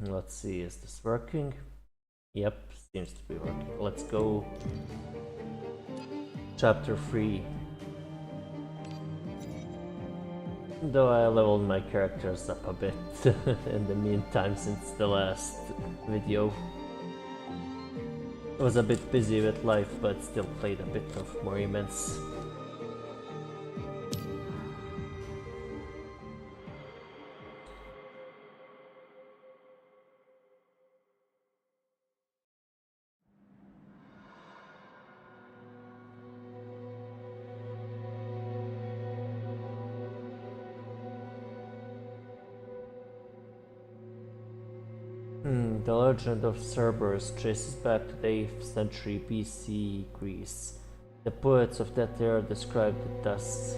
Let's see, is this working? Yep, seems to be working. Let's go. Chapter 3. Though I leveled my characters up a bit in the meantime since the last video. I was a bit busy with life, but still played a bit of morimens. The legend of Cerberus traces back to the 8th century BC Greece. The poets of that era described it thus: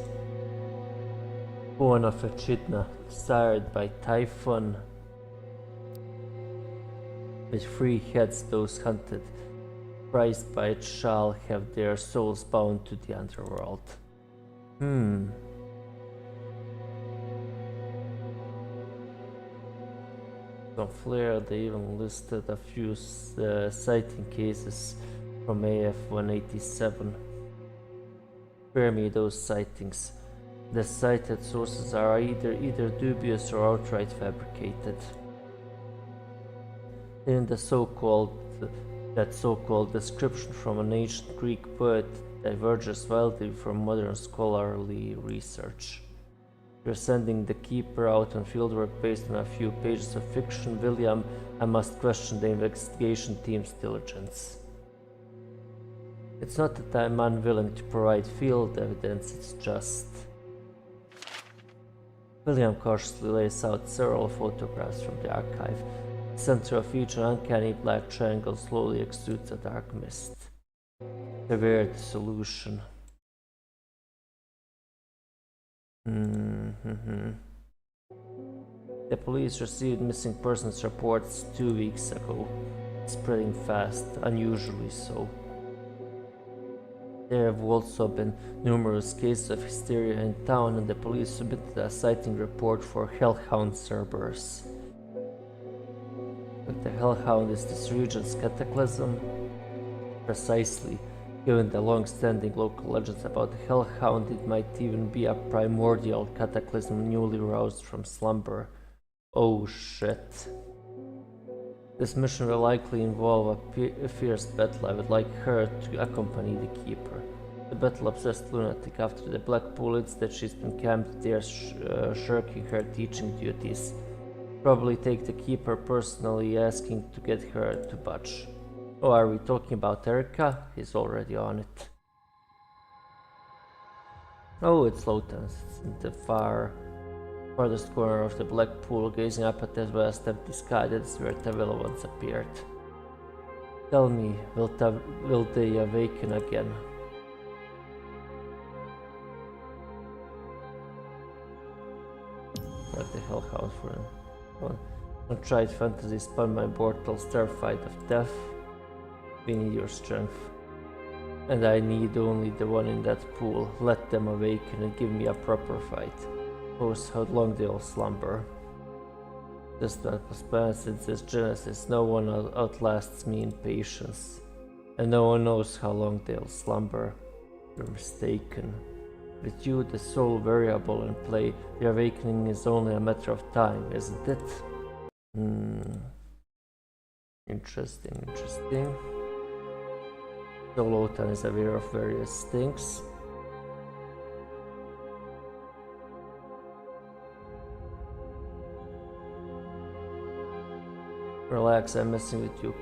born of Echidna, sired by Typhon, with 3 heads those hunted, prized by it shall have their souls bound to the underworld. On Flare, they even listed a few sighting cases from AF 187. Spare me those sightings. The cited sources are either dubious or outright fabricated. In the that so-called description from an ancient Greek poet diverges wildly from modern scholarly research. You're sending the keeper out on fieldwork based on a few pages of fiction, William. I must question the investigation team's diligence. It's not that I'm unwilling to provide field evidence, it's just... William cautiously lays out several photographs from the archive. The center of each an uncanny black triangle slowly exudes a dark mist. Severe dissolution. The police received missing persons reports 2 weeks ago, spreading fast, unusually so. There have also been numerous cases of hysteria in town, and the police submitted a sighting report for Hellhound Cerberus. But the Hellhound is this region's cataclysm? Precisely. Given the long-standing local legends about the Hellhound, it might even be a primordial cataclysm newly roused from slumber. Oh shit. This mission will likely involve a fierce battle. I would like her to accompany the Keeper. The battle-obsessed lunatic. After the Blackpool incident, she's been camped there shirking her teaching duties. Probably take the Keeper personally, asking to get her to budge. Oh, are we talking about Erica? He's already on it. Oh, it's Lotan. It's in the farthest corner of the Blackpool, gazing up at the vast empty sky. That's where Tavilla once appeared. Tell me, will they awaken again? What the hell, house for an untried fantasy spun my mortals terrified of death. We need your strength. And I need only the one in that pool. Let them awaken and give me a proper fight. Knows how long they'll slumber. This that was planned since its genesis. No one outlasts me in patience. And no one knows how long they'll slumber. You're mistaken. With you, the soul variable in play, the awakening is only a matter of time, isn't it? Interesting. So Lotan is aware of various things. Relax, I'm messing with you.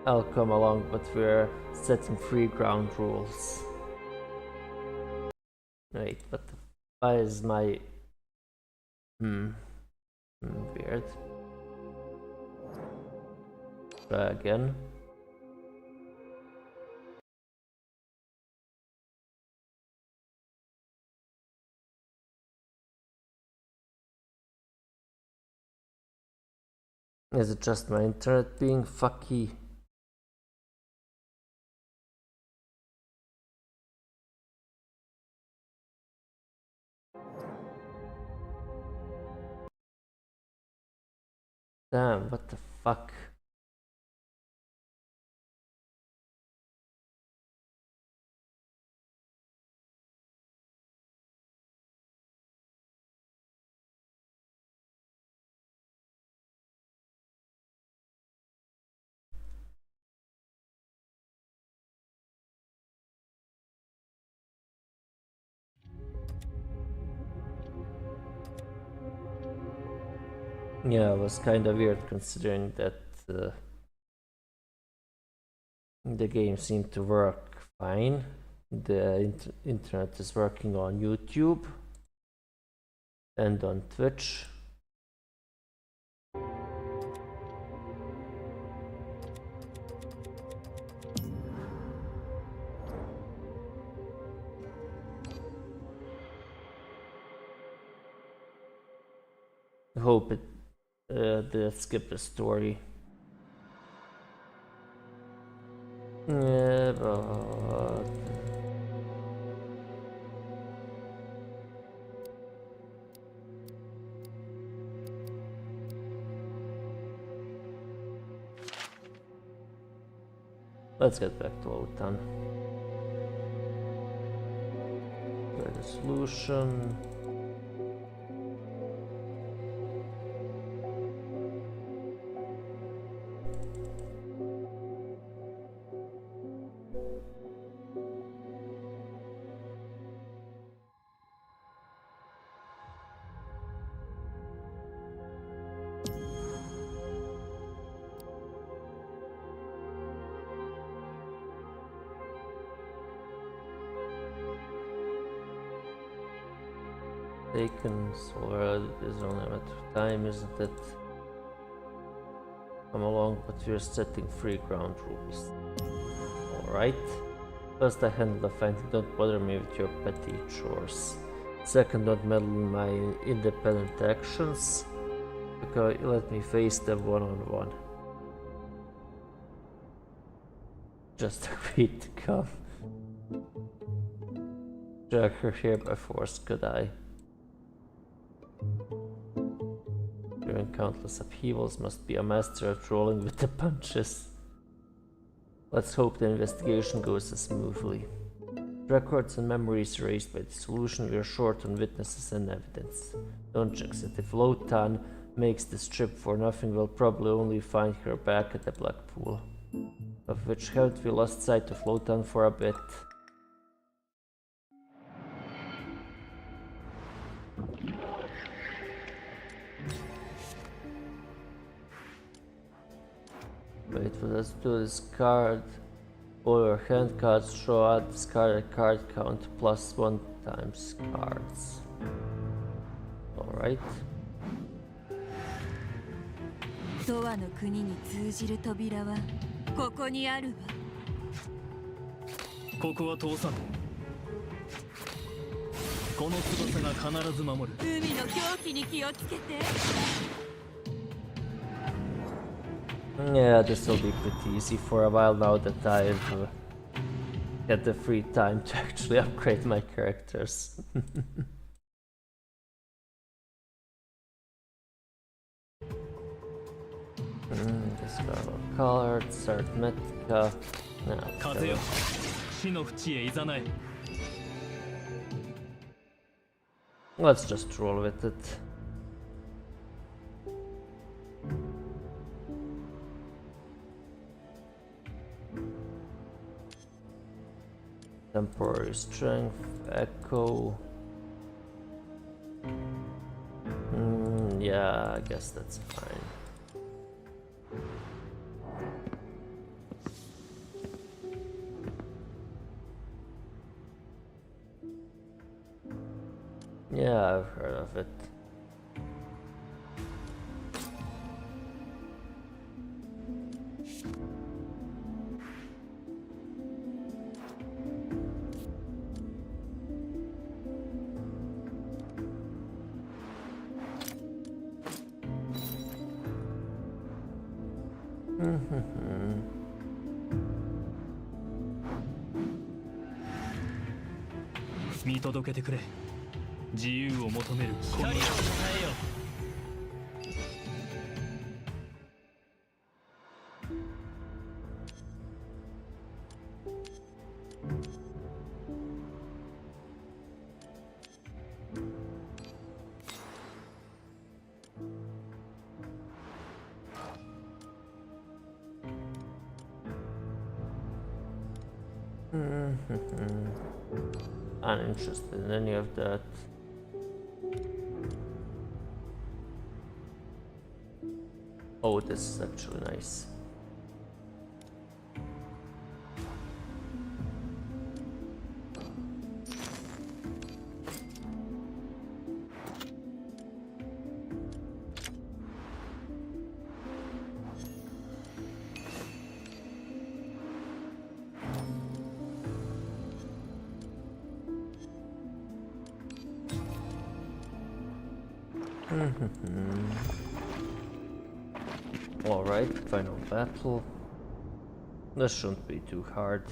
I'll come along, but we're setting free ground rules. Wait, but why is my... weird. Try again. Is it just my internet being fucky? Damn, what the fuck? Yeah, it was kind of weird considering that the game seemed to work fine. The internet is working on YouTube and on Twitch. I hope it did skip the story. Yeah, but let's get back to Otan. Where's the solution? Taken, so there's only a matter of time, isn't it? Come along, but we're setting free ground rules. Alright. First, I handle the fighting, don't bother me with your petty chores. Second, don't meddle in my independent actions, because you let me face them one-on-one. Just agreed to come. Drag her here by force, could I? During countless upheavals, must be a master at rolling with the punches. Let's hope the investigation goes as smoothly. Records and memories erased by the solution, we are short on witnesses and evidence. Don't jinx it. If Lotan makes this trip for nothing, we'll probably only find her back at the Black Pool. Of which haven't we lost sight of Lotan for a bit? Wait, let's do discard. All your hand cards show out discarded card count plus 1 times cards. Alright. ドアの国に通じる扉はここにあるわ。ここは通さん。この翼が必ず守る。海の狂気に気をつけて。Yeah, this will be pretty easy for a while now that I've had the free time to actually upgrade my characters. Discard all cards, arithmetica. Now, let's just roll with it. Temporary strength, echo. Yeah, I guess that's fine. Yeah, I've heard of it. Mm-hmm. 見届けてくれ。自由を求める光を与えよ。Uninterested in any of that. Oh, this is actually nice. Alright, final battle. This shouldn't be too hard.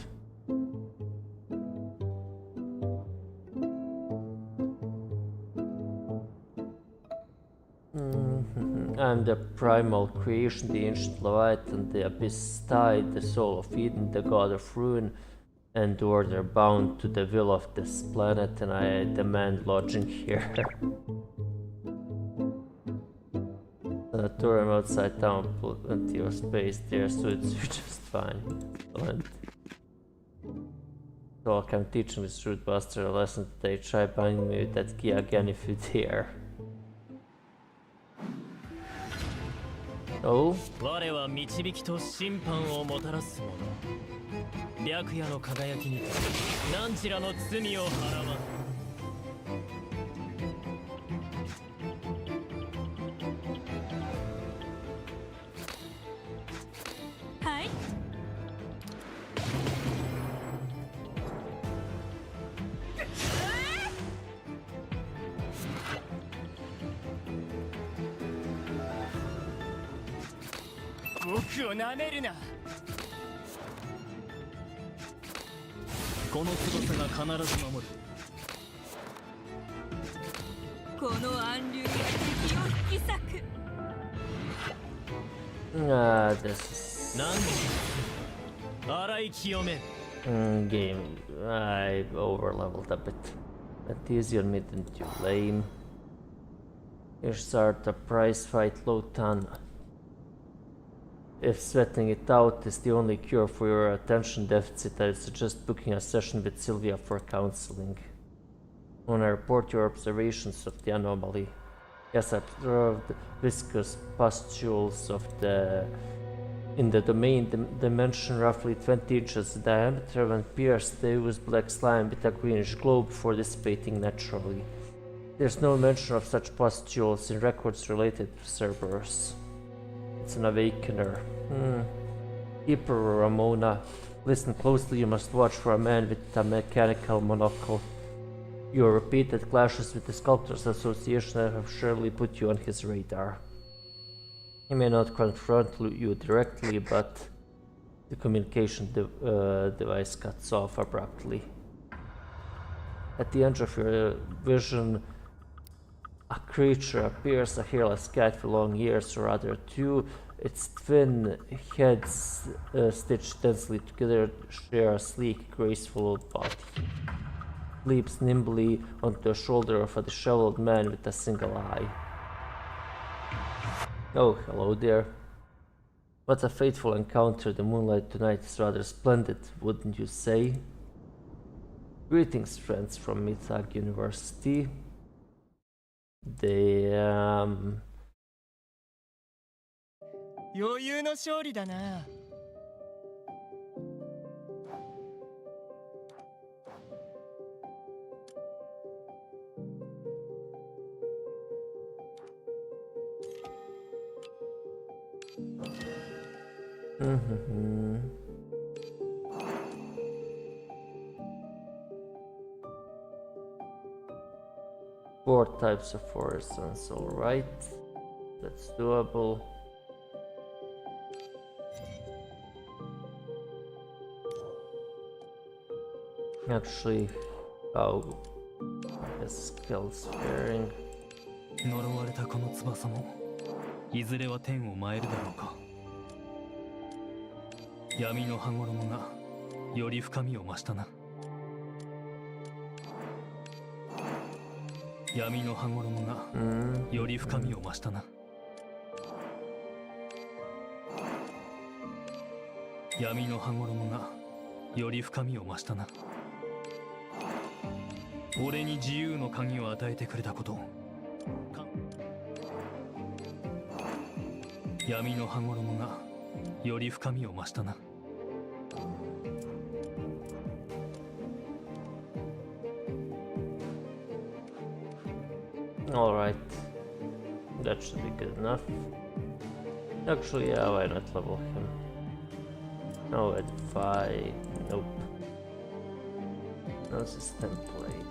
I'm the primal creation, the ancient Leviathan, the abyss tide, the soul of Eden, the god of ruin and order, bound to the will of this planet, and I demand lodging here. Sanatorium outside town, plenty of space there, suits you just fine. Excellent. So I'm teaching this rude bastard a lesson today. Try binding me with that key again if you dare. Oh? 我は導きと審判をもたらす者。白夜の輝きにて何ちらの罪を払わん。はい。僕をなめるな。この翼が必ず守る。この暗流が敵を引き裂く。This is... 何で洗い清め。game. I overleveled a bit. That easy on me, didn't you, lame? You start a prize fight, Lotan. If sweating it out is the only cure for your attention deficit, I suggest booking a session with Sylvia for counseling. When I report your observations of the anomaly. Yes, I observed viscous pustules of in the domain dimension roughly 20 inches in diameter. When pierced, they use black slime with a greenish glow before dissipating naturally. There's no mention of such pustules in records related to Cerberus. It's an awakener. Keeper Ramona. Listen closely, you must watch for a man with a mechanical monocle. Your repeated clashes with the Sculptors Association have surely put you on his radar. He may not confront you directly, but the communication device cuts off abruptly. At the end of your vision, a creature appears, a hairless cat with long ears, or rather two. Its twin heads stitched densely together share a sleek, graceful body. Leaps nimbly onto the shoulder of a disheveled man with a single eye. Oh, hello there. What a fateful encounter. The moonlight tonight is rather splendid, wouldn't you say? Greetings, friends from Mithag University. Damn. 余裕の勝利だな。Four types of horizons, alright. That's doable. Actually, how his skills faring? 呪われたこの翼もいずれは天を舞えるだろうか。闇の羽衣がより深みを増したな。闇の羽衣がより深みを増したな。闇の羽衣がより深みを増したな。俺に自由の鍵を与えてくれたこと、闇の羽衣がより深みを増したな。Alright, that should be good enough. Actually, yeah, why not level him? No, edify, nope. No, this is template.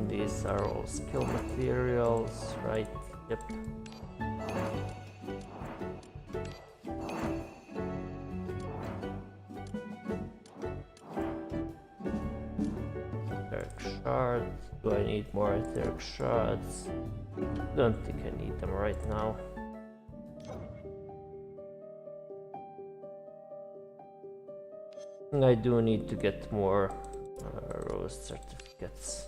These are all skill materials, right? Yep. Etheric shards. Do I need more etheric shards? Don't think I need them right now. I do need to get more rose certificates.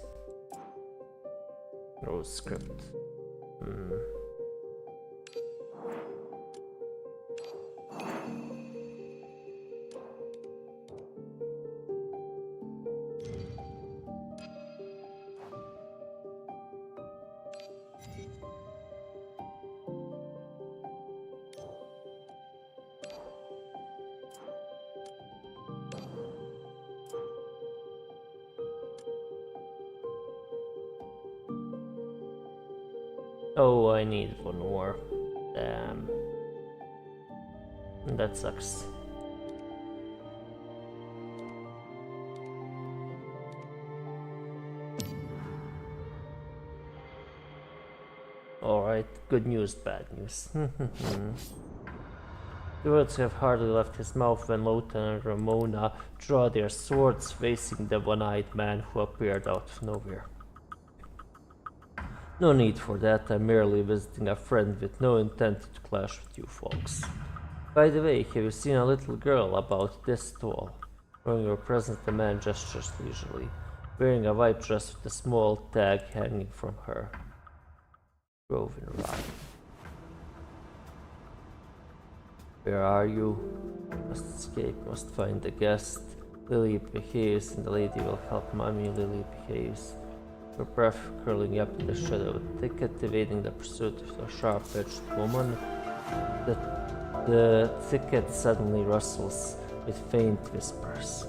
Rose script. Oh, I need one more. Damn. That sucks. Alright, good news, bad news. The words have hardly left his mouth when Lotan and Ramona draw their swords facing the one-eyed man who appeared out of nowhere. No need for that, I'm merely visiting a friend with no intent to clash with you folks. By the way, have you seen a little girl about this tall? During your presence, the man gestures leisurely, wearing a white dress with a small tag hanging from her. Roving Ride. Where are you? Must escape, must find the guest. Lily behaves and the lady will help mommy. Lily behaves. Her breath curling up in the shadow of a thicket, evading the pursuit of a sharp-edged woman. The thicket suddenly rustles with faint whispers.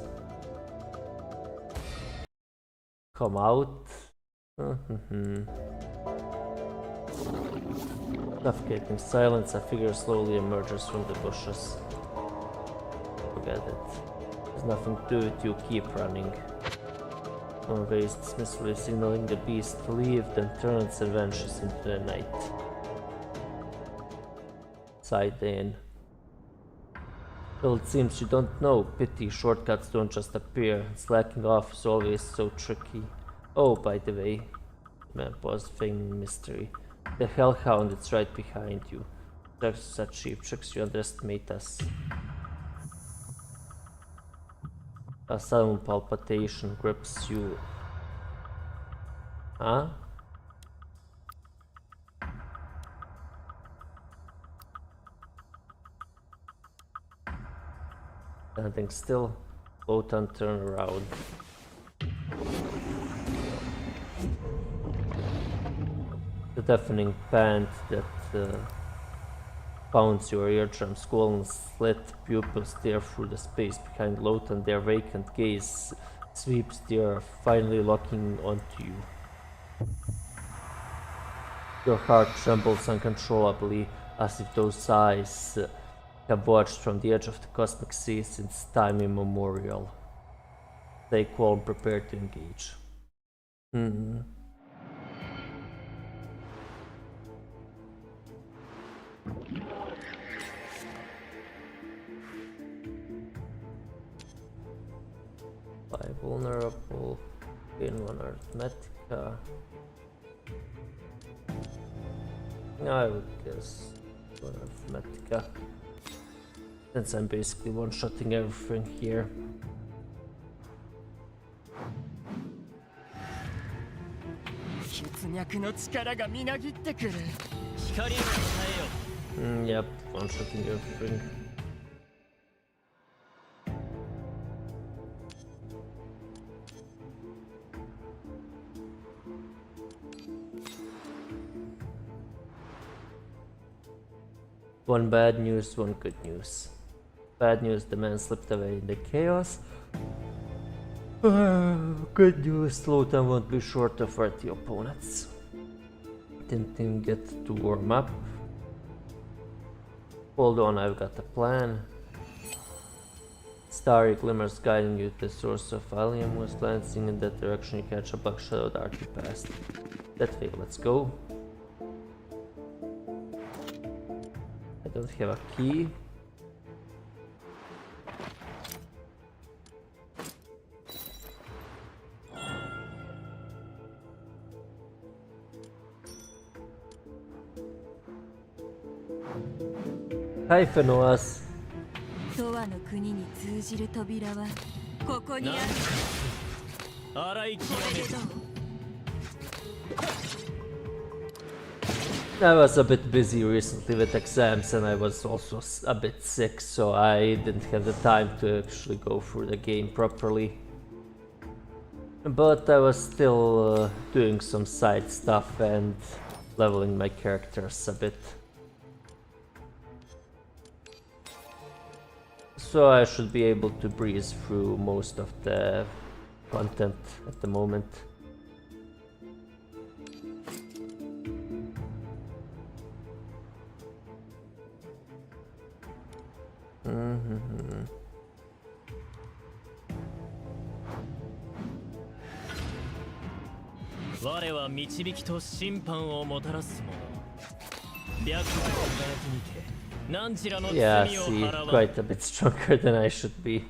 Come out. Suffocating silence, a figure slowly emerges from the bushes. Forget it. There's nothing to do with you, keep running. One waves dismissively, signaling the beast to leave, then turns and vanishes into the night. Sighed in. Well, it seems you don't know. Pity, shortcuts don't just appear. Slacking off is always so tricky. Oh, by the way, man paused, feigning mystery. The hellhound is right behind you. Such cheap tricks, you underestimate us. A sudden palpitation grips you. Huh? Standing still, Wotan turned around. The deafening pant that pounds your eardrums, swollen slit pupils stare through the space behind Lotan, their vacant gaze sweeps the earth, finally locking onto you. Your heart trembles uncontrollably, as if those eyes have watched from the edge of the cosmic sea since time immemorial. Stay calm, prepare to engage. Five vulnerable, gain one arithmetica. I would guess one arithmetica, since I'm basically one-shotting everything here. Yep, one-shotting everything. One bad news, one good news. Bad news, the man slipped away in the chaos. Good news, Slowdown won't be short of worthy opponents. Didn't even get to warm up. Hold on, I've got a plan. Starry glimmers guiding you to the source of Allium was glancing in that direction. You catch a buck-shadow darkly past. That way, let's go. I don't have a key. Hi, Fenoas. 永遠の国に通じる扉はここにある。洗い清める。 I was a bit busy recently with exams and I was also a bit sick, so I didn't have the time to actually go through the game properly. But I was still doing some side stuff and leveling my characters a bit. So I should be able to breeze through most of the content at the moment. Yeah, see, quite a bit stronger than I should be.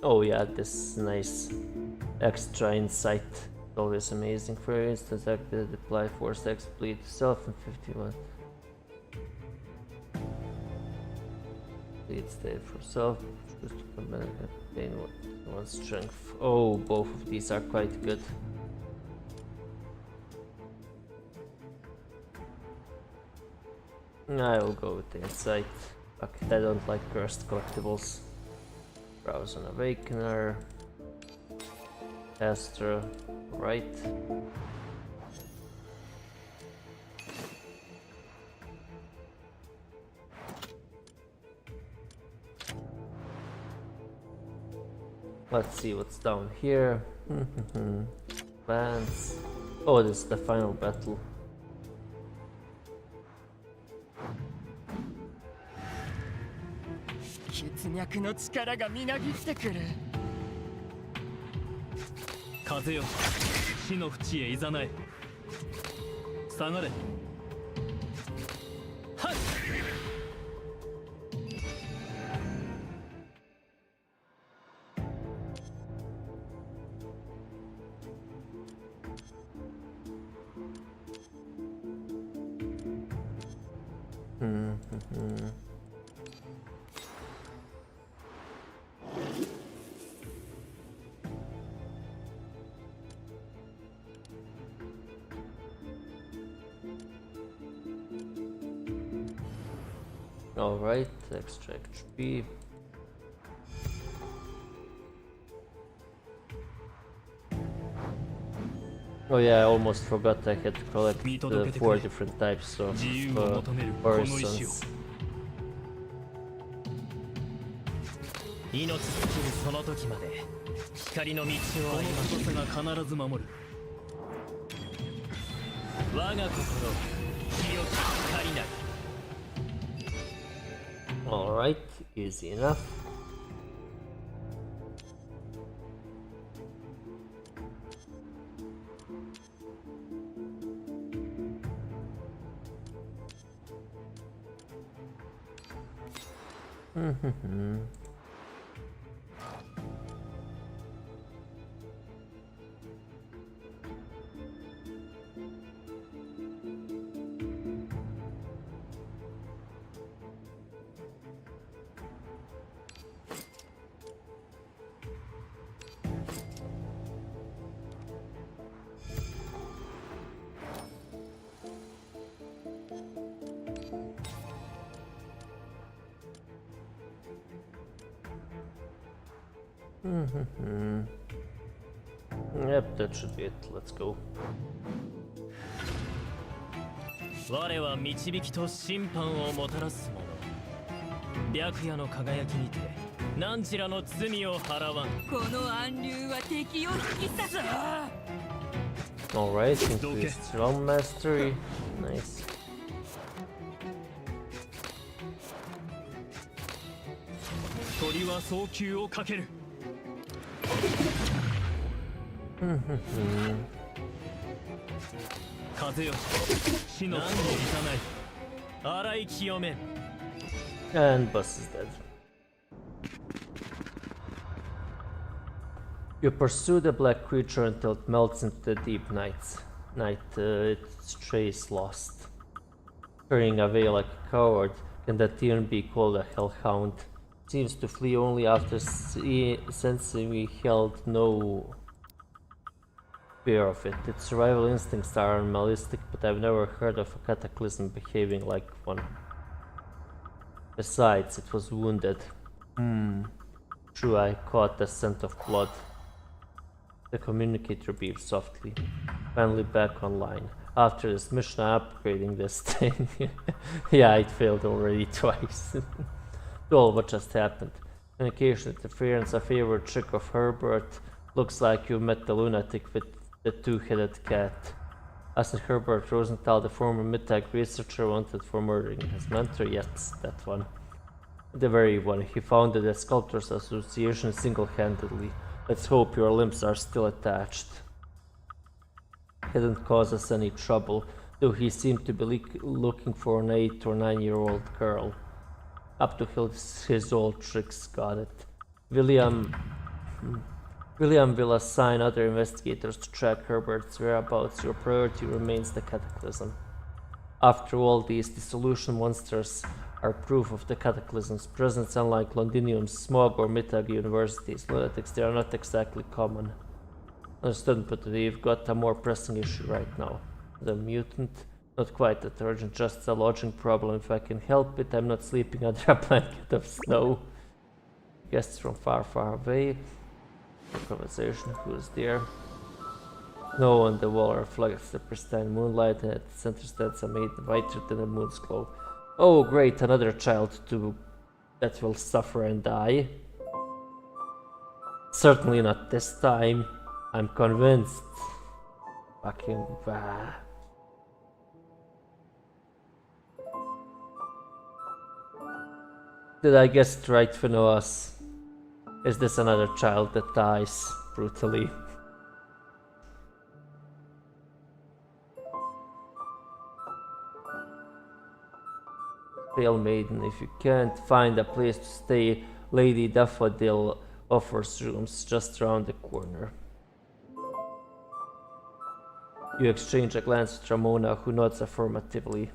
Oh yeah, this nice extra insight. Always amazing. For instance, activate apply force X bleed self in 51. Bleed state for self. Choose to combine gain one strength. Oh, both of these are quite good. I will go with the insight. Okay, I don't like cursed collectibles. Browse an Awakener. Astra. Right. Let's see what's down here. Plans. Oh, this is the final battle. Kazeよ、死の淵へいざない。下がれ。はい。Alright, extract B. Oh yeah, I almost forgot I had to collect 4 different types of horizons. 命尽きるその時まで光の道を歩む。このが必ず守る。我が心清き光なり Alright, easy enough. Yep, that should be it. Let's go. 我は導きと審判をもたらす者白夜の輝きにて何ちらの罪を払わんこの暗流は敵を引き刺す Alright, increased realm mastery. Nice. 鳥は早急をかける風よ死の何も満たない洗い清め And boss is dead. You pursue the black creature until it melts into the deep night. Its trace lost. Turning away like a coward, can that even be called a hellhound? Seems to flee only after sensing we held no fear of it. Its survival instincts are animalistic, but I've never heard of a cataclysm behaving like one. Besides, it was wounded. True, I caught the scent of blood. The communicator beeped softly. Finally back online. After this mission, I'm upgrading this thing. Yeah, it failed already twice. Well, what just happened? Communication interference, a favorite trick of Herbert. Looks like you met the lunatic with the two-headed cat. Asking Herbert Rosenthal, the former Mittag researcher, wanted for murdering his mentor. Yes, that one. The very one. He founded the Sculptors Association single-handedly. Let's hope your limbs are still attached. He didn't cause us any trouble, though he seemed to be looking for an 8 or 9-year-old girl. Up to his old tricks, got it. William will assign other investigators to track Herbert's whereabouts. Your priority remains the cataclysm. After all, these dissolution monsters are proof of the cataclysm's presence. Unlike Londinium's Smog or Mittag universities, lunatics, they are not exactly common. Understood, but we've got a more pressing issue right now. The mutant? Not quite that urgent, just a lodging problem. If I can help it, I'm not sleeping under a blanket of snow. Guests from far, far away. Conversation, who's there? Snow on the wall reflects the pristine moonlight, and at the center stands a maiden whiter than the moon's glow. Oh great, another child that will suffer and die. Certainly not this time. I'm convinced. Fucking bah. Did I guess it right, Finoas? Is this another child that dies brutally? Pale maiden, if you can't find a place to stay, Lady Daffodil offers rooms just around the corner. You exchange a glance with Ramona, who nods affirmatively.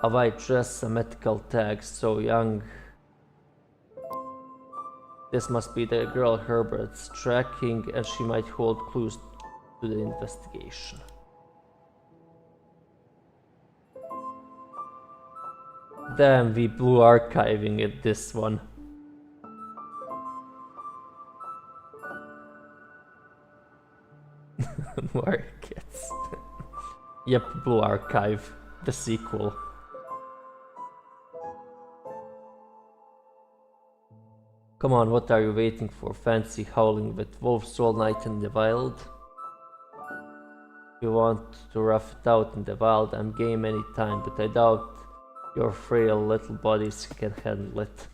A white dress, a medical tag, so young. This must be the girl Herbert's tracking, and she might hold clues to the investigation. Damn, we blew archiving at this one. Markets. Yep, Blue Archive, the sequel. Come on, what are you waiting for? Fancy howling with wolves all night in the wild? you want to rough it out in the wild, I'm game anytime, but I doubt your frail little bodies can handle it.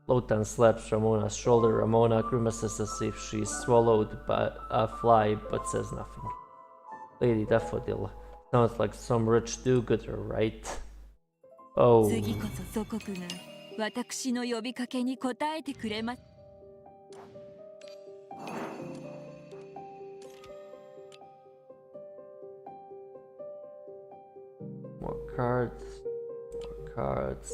Lotan slaps Ramona's shoulder. Ramona grimaces as if she's swallowed by a fly, but says nothing. Lady Daffodil, sounds like some rich do-gooder, right? Oh. 次こそ祖国が私の呼びかけに応えてくれます。More cards. More cards.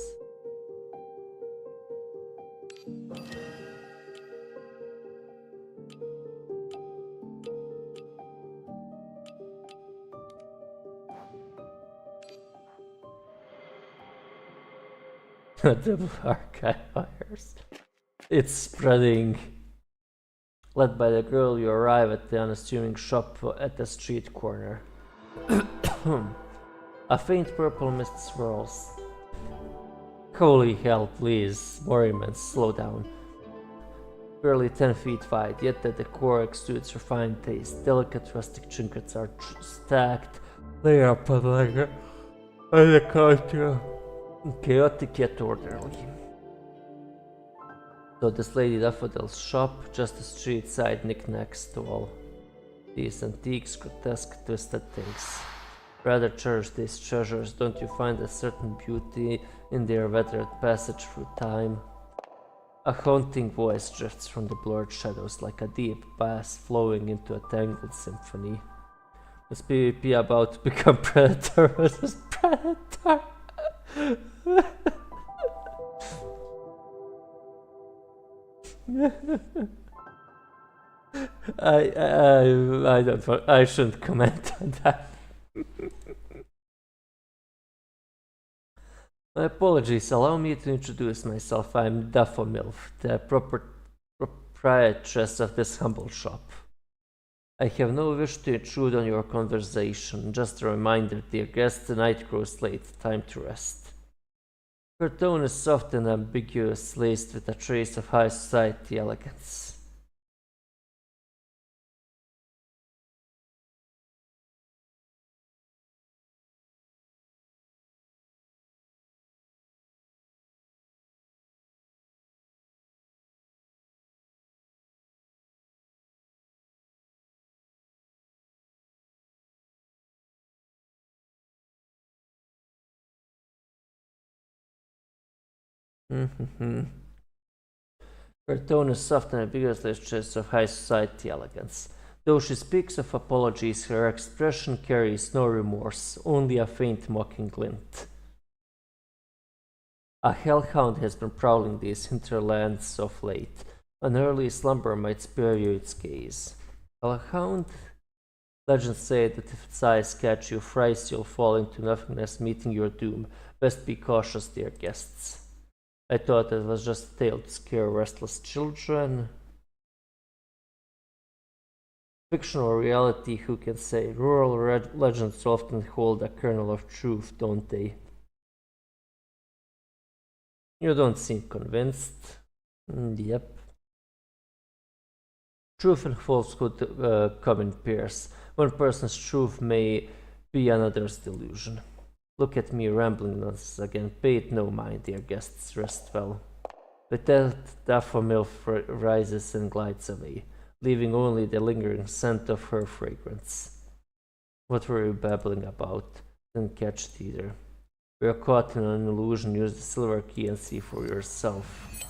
Double archive fires. It's spreading. Led by the girl, you arrive at the unassuming shop at the street corner. A faint purple mist swirls. Holy hell, please. Morimens, slow down. Barely 10 feet wide, yet the decor exudes refined taste. Delicate rustic trinkets are stacked, layer upon layer, and the counter chaotic yet orderly. So this Lady Daffodil's shop, just a street side knickknacks to all these antiques, grotesque, twisted things. Rather cherish these treasures, don't you find a certain beauty in their weathered passage through time? A haunting voice drifts from the blurred shadows like a deep bass flowing into a tangled symphony. Is PvP about to become Predator versus Predator? I don't. I shouldn't comment on that. My apologies. Allow me to introduce myself. I'm Daffomilf, the proprietress of this humble shop. I have no wish to intrude on your conversation. Just a reminder, dear guest, the night grows late. Time to rest. Her tone is soft and ambiguous, laced with a trace of high society elegance. Her tone is soft and ambiguous, trace of high society elegance. Though she speaks of apologies, her expression carries no remorse, only a faint mocking glint. A hellhound has been prowling these hinterlands of late. An early slumber might spare you its gaze. Hellhound? Legends say that if its eyes catch you thrice, you'll fall into nothingness, meeting your doom. Best be cautious, dear guests. I thought it was just a tale to scare restless children. Fiction or reality, who can say? Rural legends often hold a kernel of truth, don't they? You don't seem convinced. Yep. Truth and falsehood come in pairs. One person's truth may be another's delusion. Look at me rambling nonsense again. Pay it no mind, dear guests, rest well. With that, Daffomilf rises and glides away, leaving only the lingering scent of her fragrance. What were you babbling about? Didn't catch it either. We are caught in an illusion. Use the silver key and see for yourself.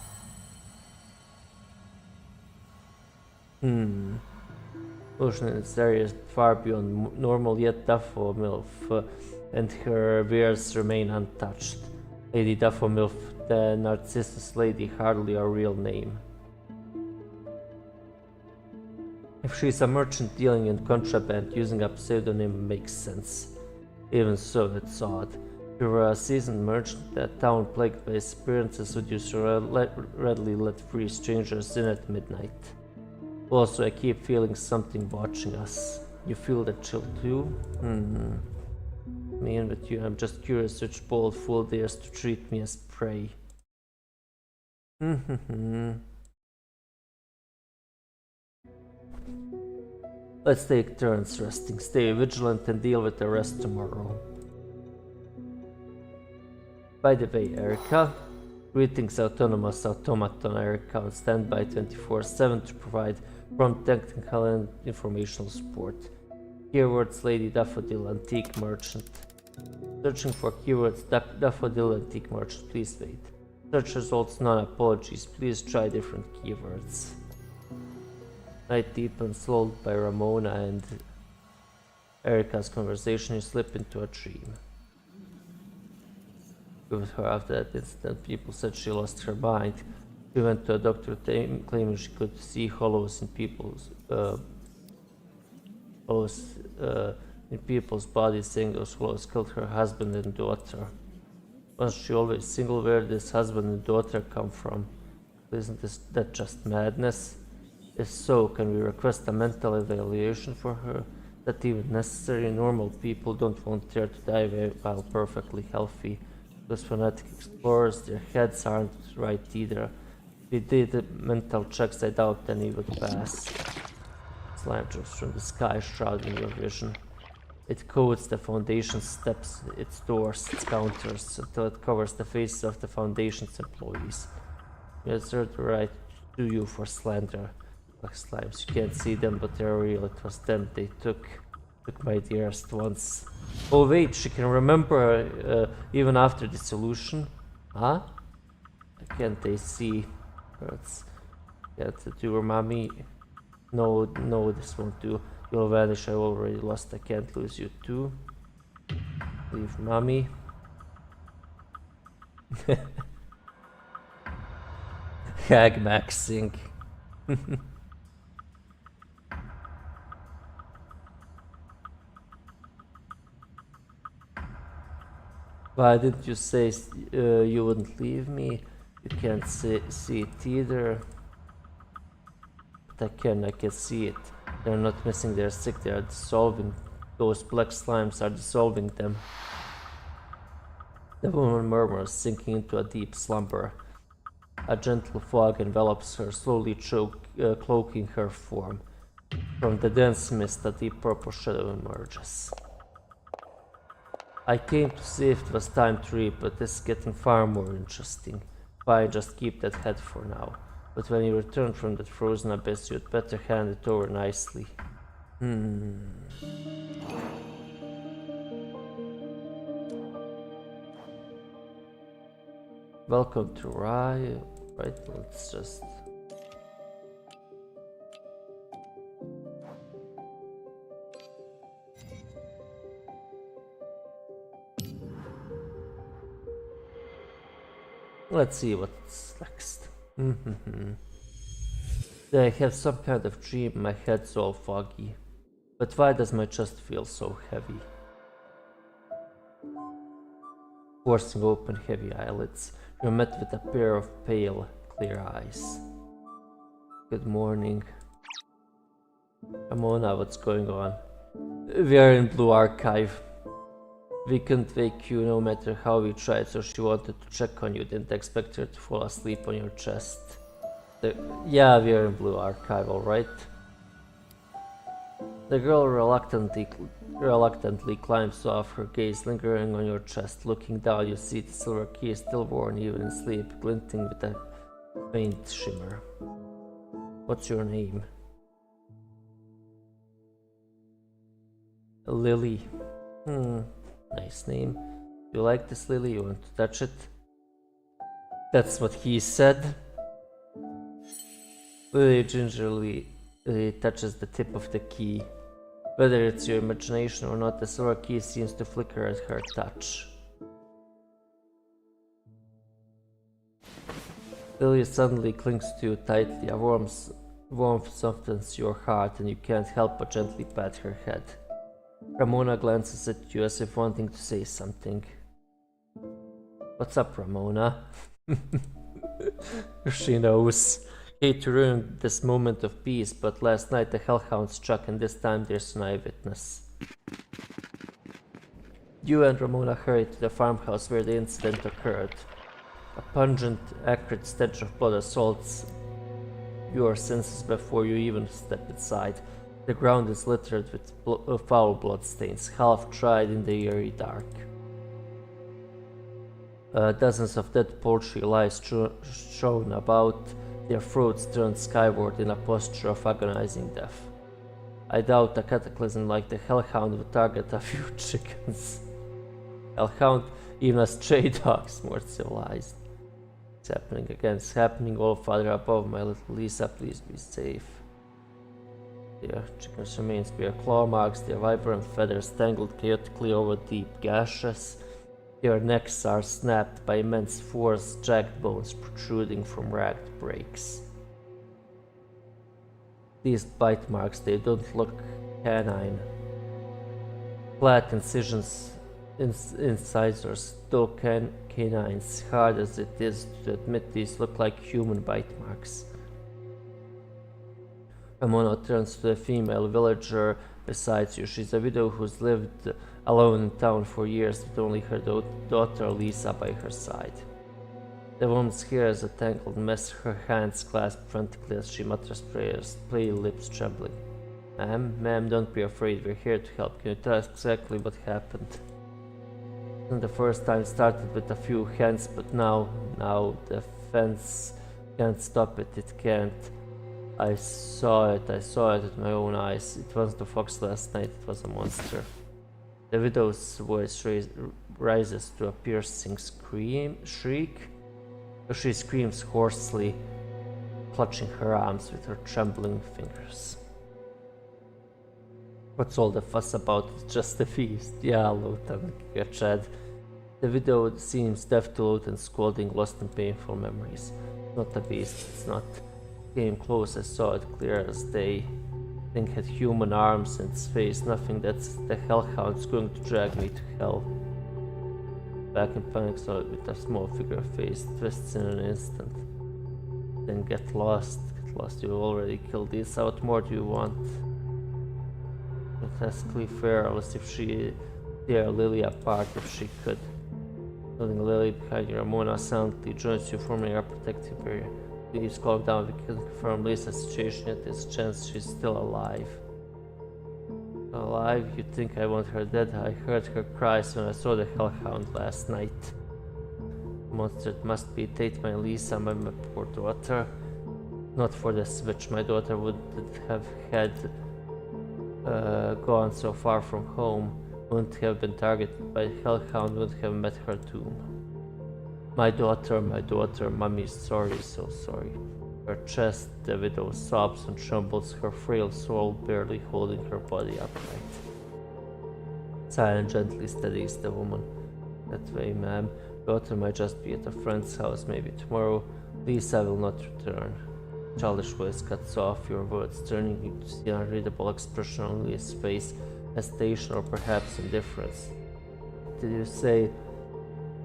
Ocean in its area is far beyond normal, yet Daffomilf and her wares remain untouched. Lady Daffomilf, the Narcissus Lady, hardly a real name. If she's a merchant dealing in contraband, using a pseudonym makes sense. Even so, it's odd. If you were a seasoned merchant, that town plagued by disappearances, would you so readily let free strangers in at midnight? Also, I keep feeling something watching us. You feel that chill too? Me in with you, I'm just curious which bold fool dares to treat me as prey. Let's take turns resting. Stay vigilant and deal with the rest tomorrow. By the way, Erica. Greetings, Autonomous Automaton. Erica on standby 24/7 to provide prompt technical and informational support. Keywords Lady Daffodil Antique Merchant. Searching for keywords Daffodil Antique Merchant, please wait. Search results none, apologies, please try different keywords. Night deepens, lulled by Ramona and Erica's conversation, you slip into a dream. With her after that incident, people said she lost her mind. She went to a doctor claiming she could see hollows in people's bodies, saying those hollows killed her husband and daughter. Was she always single? Where did this husband and daughter come from? Isn't that just madness? If so, can we request a mental evaluation for her? That even necessary? Normal people don't volunteer to die while perfectly healthy. Those fanatic explorers, their heads aren't right either. If we did mental checks, I doubt any would pass. Slime drops from the sky, shrouding your vision. It coats the Foundation's steps, its doors, its counters, until it covers the faces of the Foundation's employees. You assert the right to you for slander. Like slimes, you can't see them, but they're real. It was them they took my dearest ones. Oh wait, she can remember even after dissolution? Huh? Can't they see? Can't do, mommy. No, this won't do. You'll vanish, I already lost, I can't lose you too. Leave mommy. Hag maxing. Why didn't you say you wouldn't leave me? You can't see it either. But I can see it. They're not missing, they're sick, they are dissolving. Those black slimes are dissolving them. The woman murmurs, sinking into a deep slumber. A gentle fog envelops her, slowly cloaking her form. From the dense mist, a deep purple shadow emerges. I came to see if it was time to reap, but this is getting far more interesting. Fine, just keep that head for now. But when you return from that frozen abyss, you'd better hand it over nicely. Welcome to Rye. Right, let's just... Let's see what's next. I have some kind of dream, my head's all foggy. But why does my chest feel so heavy? Forcing open heavy eyelids, you're met with a pair of pale, clear eyes. Good morning. Ramona, what's going on? We are in Blue Archive. We couldn't wake you no matter how we tried, so she wanted to check on you. Didn't expect her to fall asleep on your chest. Yeah, we are in Blue Archive, alright. The girl reluctantly climbs off, her gaze lingering on your chest. Looking down, you see the silver key still worn even in sleep, glinting with a faint shimmer. What's your name? Lily. Nice name. You like this, Lily? You want to touch it? That's what he said. Lily gingerly touches the tip of the key. Whether it's your imagination or not, the silver key seems to flicker at her touch. Lily suddenly clings to you tightly. A warmth softens your heart, and you can't help but gently pat her head. Ramona glances at you as if wanting to say something. What's up, Ramona? She knows. Hate to ruin this moment of peace, but last night the hellhound struck, and this time there's an eyewitness. You and Ramona hurry to the farmhouse where the incident occurred. A pungent, acrid stench of blood assaults your senses before you even step inside. The ground is littered with foul bloodstains, half dried in the eerie dark. Dozens of dead poultry lie strewn about, their throats turned skyward in a posture of agonizing death. I doubt a cataclysm like the Hellhound would target a few chickens. Hellhound, even a stray dog's more civilized. It's happening again, it's happening all farther above my little Lisa, please be safe. Their chickens' remains bear claw marks, their vibrant feathers tangled chaotically over deep gashes. Their necks are snapped by immense force, jagged bones protruding from ragged breaks. These bite marks, they don't look canine. Flat incisions, incisors, though canines, hard as it is to admit, these look like human bite marks. Ramona turns to the female villager beside you. She's a widow who's lived alone in town for years with only her daughter Lisa by her side. The woman's hair is a tangled mess, her hands clasped frantically as she mutters prayers, pale lips trembling. Ma'am, don't be afraid, we're here to help. Can you tell us exactly what happened? And the first time started with a few hens, but now the fence can't stop it, it can't. I saw it with my own eyes. It wasn't a fox last night, it was a monster. The widow's voice rises to a piercing shriek. She screams hoarsely, clutching her arms with her trembling fingers. What's all the fuss about? It's just a feast. Yeah, Lothar, Chad. The widow seems deaf to Lothar, scolding, lost in painful memories. Not a beast, it's not. Came close, I saw it clear as day. Thing had human arms and its face, nothing. That's the Hellhound's going to drag me to hell. Back in panic, saw it with a small figure face, twists in an instant. Then get lost. You already killed this. What more do you want? It has Cliff as if she tear Lily apart if she could. Holding Lily behind you, Ramona silently joins you, forming a protective barrier. Please calm down, we can confirm Lisa's situation at this chance she's still alive. Alive? You think I want her dead? I heard her cries when I saw the Hellhound last night. The monster must be Tate, my Lisa, my poor daughter. Not for the switch, my daughter would have had gone so far from home, wouldn't have been targeted by the Hellhound, wouldn't have met her doom. My daughter, Mummy's sorry, so sorry. Her chest, the widow sobs and trembles, her frail soul barely holding her body upright. Silent gently steadies the woman. That way, ma'am. Daughter might just be at a friend's house, maybe tomorrow. Lisa will not return. Childish voice cuts off your words, turning you to see an unreadable expression on Lisa's face, hesitation or perhaps indifference. Did you say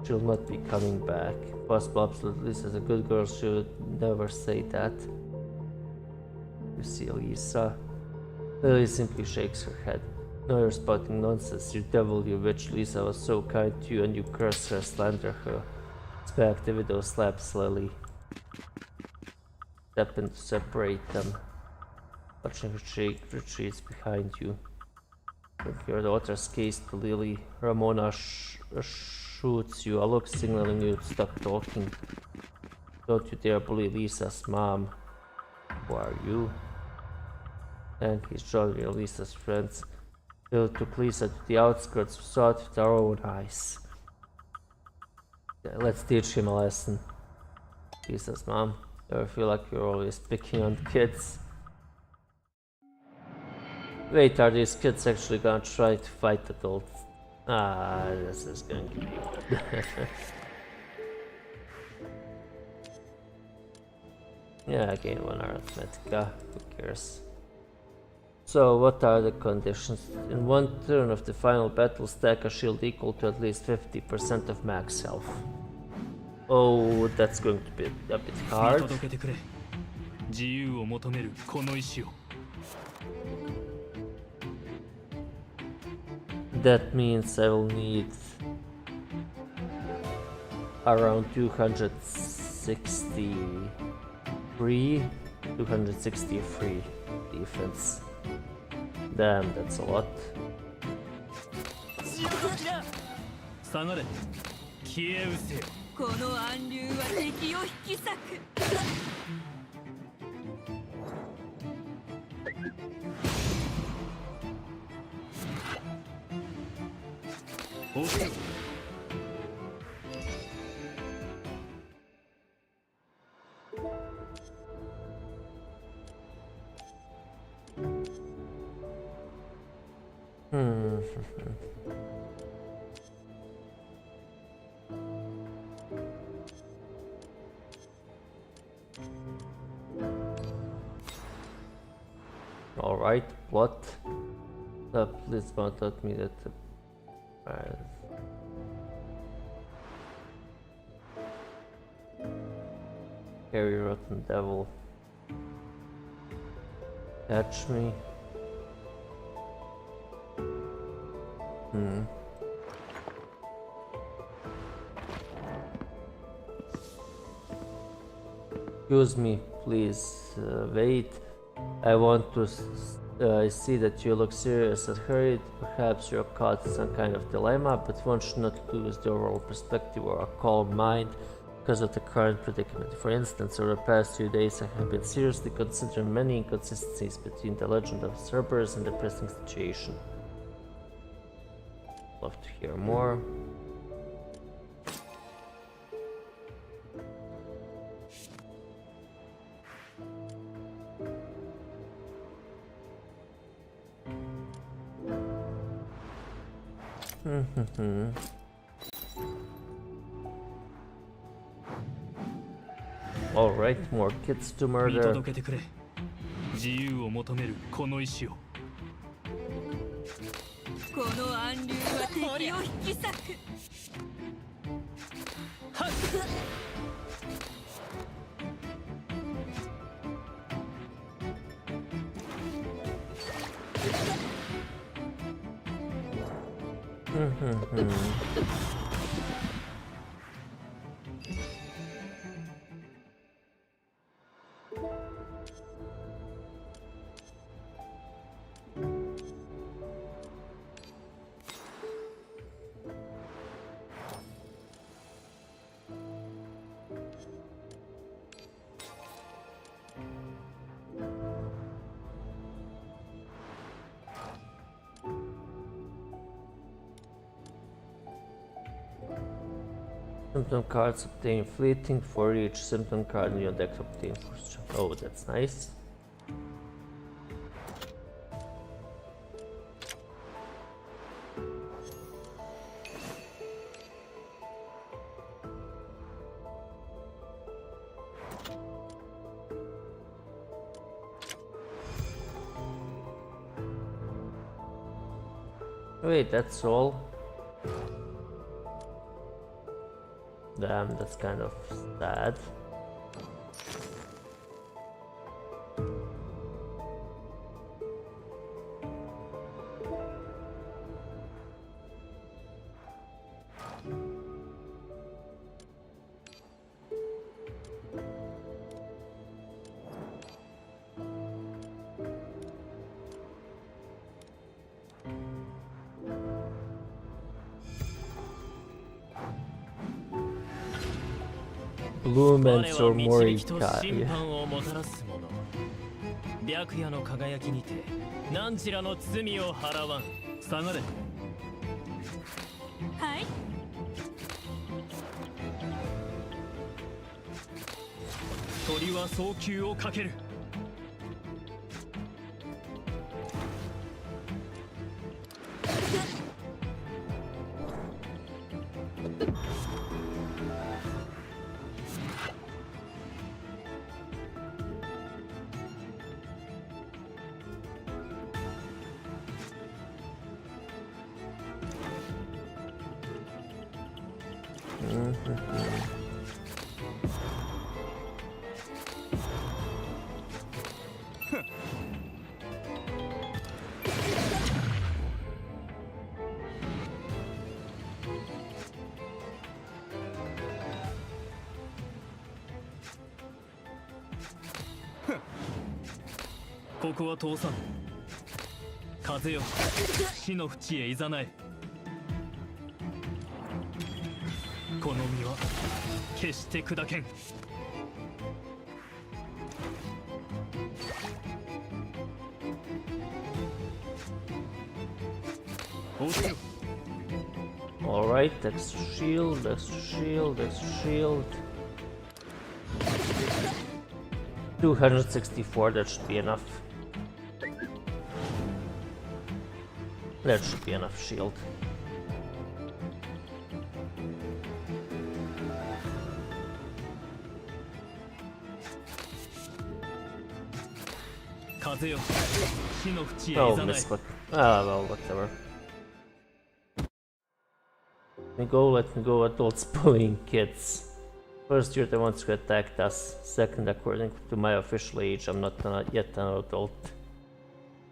she'll not be coming back? Possible, absolutely. Lisa's a good girl, she would never say that. You see, Lisa? Lily simply shakes her head. No, you're spouting nonsense, you devil, you witch. Lisa was so kind to you and you curse her, slander her. It's back, the widow slaps Lily. Step in to separate them. Watching her shake retreats behind you. With your daughter's case to Lily, Ramona shoots you, a look signaling you to stop talking. Don't you dare bully Lisa's mom. Who are you? And he's joining Lisa's friends. Bill took Lisa to the outskirts, we saw it with our own eyes. Yeah, let's teach him a lesson. Lisa's mom. Ever feel like you're always picking on kids? Wait, are these kids actually gonna try to fight adults? This is going to be... Yeah, I gained 1 arithmetica, who cares? So, what are the conditions? In one turn of the final battle, stack a shield equal to at least 50% of max health. Oh, that's going to be a bit hard. That means I will need around 263 defense. Damn, that's a lot. 下がれ消え失せよこの暗流は敵を引き裂くお Alright, what? Please don't tell me that. Harry Rotten Devil. Catch me. Excuse me, please wait. I want to see that you look serious and hurried. Perhaps you're caught in some kind of dilemma, but one should not lose the overall perspective or a calm mind because of the current predicament. For instance, over the past few days I have been seriously considering many inconsistencies between the legend of Cerberus and the present situation. Love to hear more. Alright, more kids to 見 murder. 届けてくれ自由を求めるこの意志をこの暗流は敵を引き裂くはっ Symptom cards obtain fleeting for each symptom card in your deck obtain. Oh, that's nice. Wait, that's all? Damn, that's kind of sad. Morimens or 導きと Morica. 審 Yeah. 判をもたらす者白夜の輝きにて何ちらの罪を払わん下がれはい鳥は早急をかけるここは通さん風よ死の淵へいざなえ。この身は決して砕けん。落ちろ。 Alright, extra shield, extra shield, extra shield. 264, that should be enough. That should be enough shield. Oh, misclick. Ah, well, whatever. Let me go, adults bullying kids. First, you're the ones who attacked us. Second, according to my official age, I'm not yet an adult.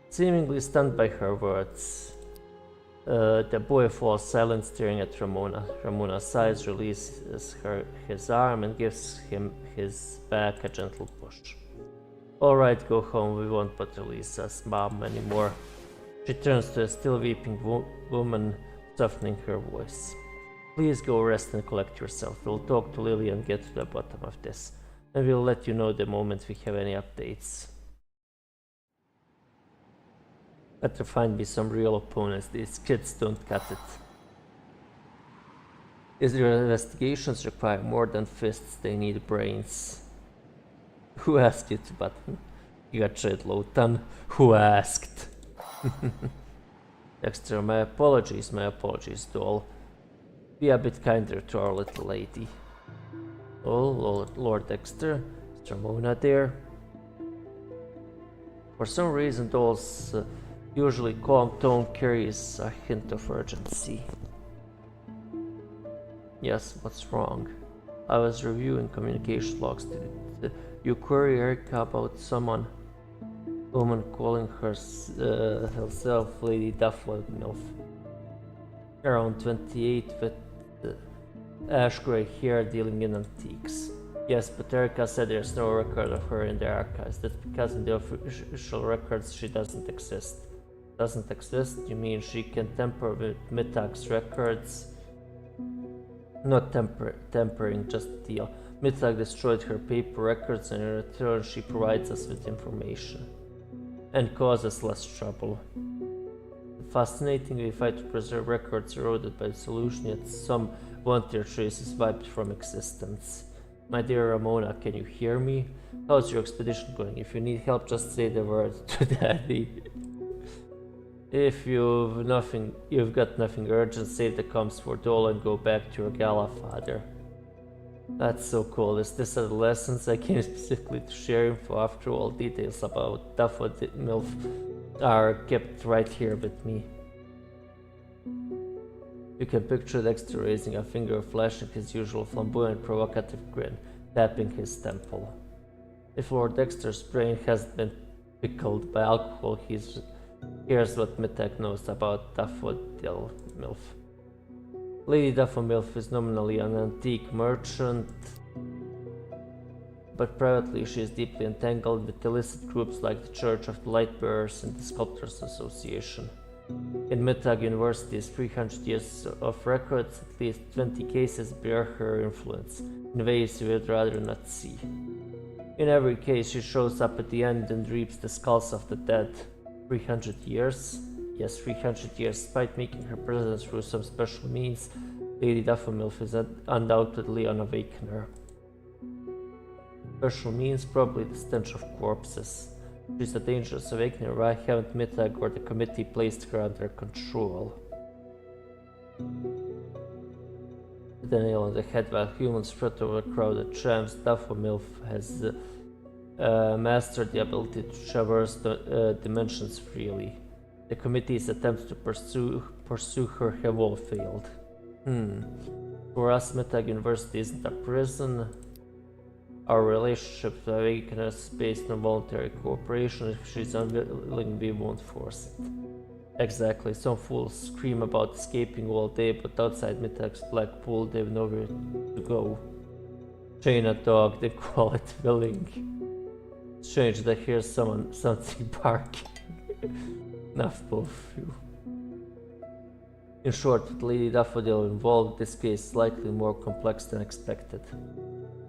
Seemingly stunned by her words, the boy falls silent, staring at Ramona. Ramona sighs, releases his arm, and gives him his back a gentle push. Alright, go home, we won't bother Lisa's mom anymore. She turns to a still weeping woman, softening her voice. Please go rest and collect yourself. We'll talk to Lily and get to the bottom of this. And we'll let you know the moment we have any updates. Better find me some real opponents. These kids don't cut it. If your investigations require more than fists, they need brains. Who asked you to button? You got it, Lotan. Who asked? Dexter, my apologies, doll. Be a bit kinder to our little lady. Oh, Lord Dexter, is Ramona there? For some reason, doll's usually calm tone carries a hint of urgency. Yes, what's wrong? I was reviewing communication logs. Did you query Erica about someone? Woman calling herself Lady Daffodil. Around 28 with ash grey hair, dealing in antiques. Yes, but Erica said there's no record of her in the archives. That's because in the official records she doesn't exist. Doesn't exist? You mean she can tamper with Mittag's records? Not tampering, just a deal. Mittag destroyed her paper records, and in return she provides us with information. And causes less trouble. Fascinatingly, we fight to preserve records eroded by dissolution, yet some want their traces wiped from existence. My dear Ramona, can you hear me? How's your expedition going? If you need help, just say the word to Daddy. If you've got nothing urgent, save the comms for Dole and go back to your gala father. That's so cool. Is this adolescence? I came specifically to share info. After all, details about Daffodil MILF are kept right here with me. You can picture Dexter raising a finger, flashing his usual flamboyant, provocative grin, tapping his temple. If Lord Dexter's brain hasn't been pickled by alcohol, here's what Mittag knows about Daffodil MILF. Lady Daffodil MILF is nominally an antique merchant, but privately she is deeply entangled with illicit groups like the Church of the Lightbearers and the Sculptors Association. In Mittag University's 300 years of records, at least 20 cases bear her influence, in ways you would rather not see. In every case, she shows up at the end and reaps the skulls of the dead. 300 years? Yes, 300 years. Despite making her presence through some special means, Lady Daffodil is undoubtedly an awakener. Special means? Probably the stench of corpses. She's a dangerous awakener. Why haven't Mittag or the committee placed her under control? The nail on the head. While humans fret over crowded trams, Daffodil has mastered the ability to traverse dimensions freely. The committee's attempts to pursue her have all failed. For us, Mittag University isn't a prison. Our relationship with Awakener is based on voluntary cooperation. If she's unwilling, we won't force it. Exactly. Some fools scream about escaping all day, but outside Mittag's black pool, they've nowhere to go. Chain a dog, they call it willing. Strange that here's something barking. Enough, both of you. In short, with Lady Daffodil involved, this case is likely more complex than expected.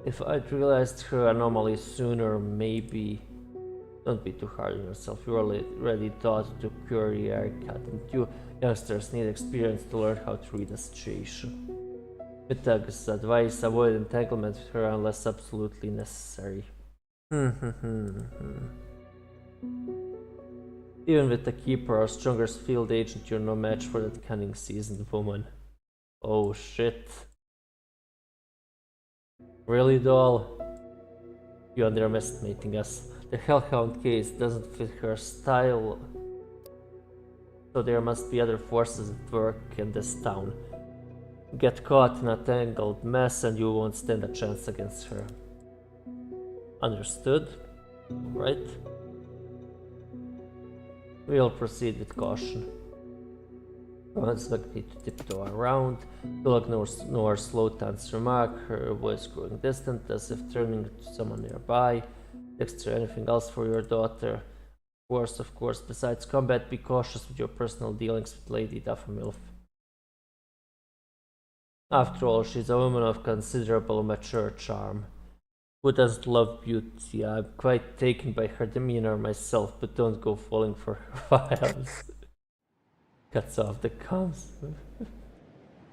If I'd realized her anomaly sooner, maybe... Don't be too hard on yourself. You already taught to cure your haircut, and you youngsters need experience to learn how to read a situation. With Doug's advice, avoid entanglement with her unless absolutely necessary. Even with the keeper or strongest field agent, you're no match for that cunning seasoned woman. Oh shit. Really, doll? You're underestimating us. The Hellhound case doesn't fit her style, so there must be other forces at work in this town. Get caught in a tangled mess and you won't stand a chance against her. Understood? Right? We'll proceed with caution. Slug need to tiptoe around. Slug ignores Slotan's remark, her voice growing distant as if turning to someone nearby. Dexter, anything else for your daughter? Of course, besides combat, be cautious with your personal dealings with Lady Daffodil. After all, she's a woman of considerable mature charm. Who doesn't love beauty? I'm quite taken by her demeanor myself, but don't go falling for her wiles. Cuts off the comms.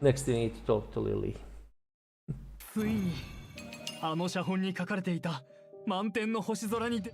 Next, you need to talk to Lily. ついにあの写本に書かれていた満天の星空にで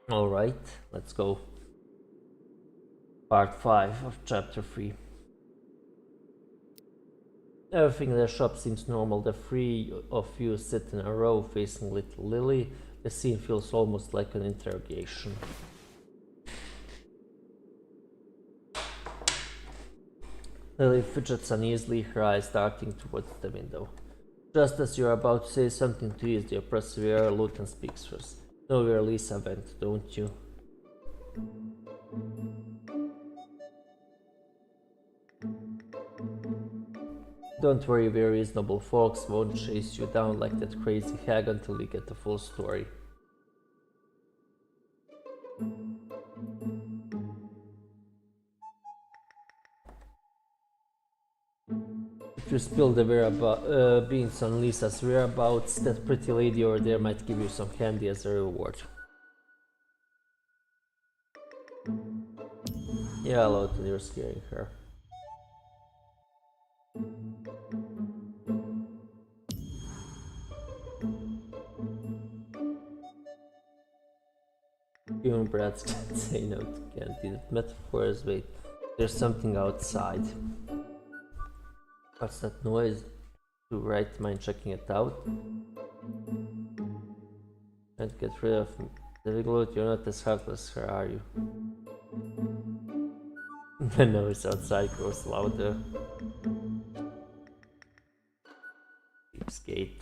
Alright, let's go. Part 5 of Chapter 3. Everything in the shop seems normal. The three of you sit in a row facing little Lily. The scene feels almost like an interrogation. Lily fidgets uneasily, her eyes darting towards the window. Just as you're about to say something to ease the oppressive air, Luton speaks first. Know where Lisa went, don't you? Don't worry, we reasonable folks won't chase you down like that crazy hag until we get the full story. If you spill the beans on Lisa's whereabouts, that pretty lady over there might give you some candy as a reward. Yeah, Lawton, you're scaring her. Human brats can't say no to candy. That metaphor is wait. There's something outside. What's that noise? Do right mind checking it out? Can't get rid of me. David, you're not as heartless as her, are you? The noise outside grows louder. Cheapskate.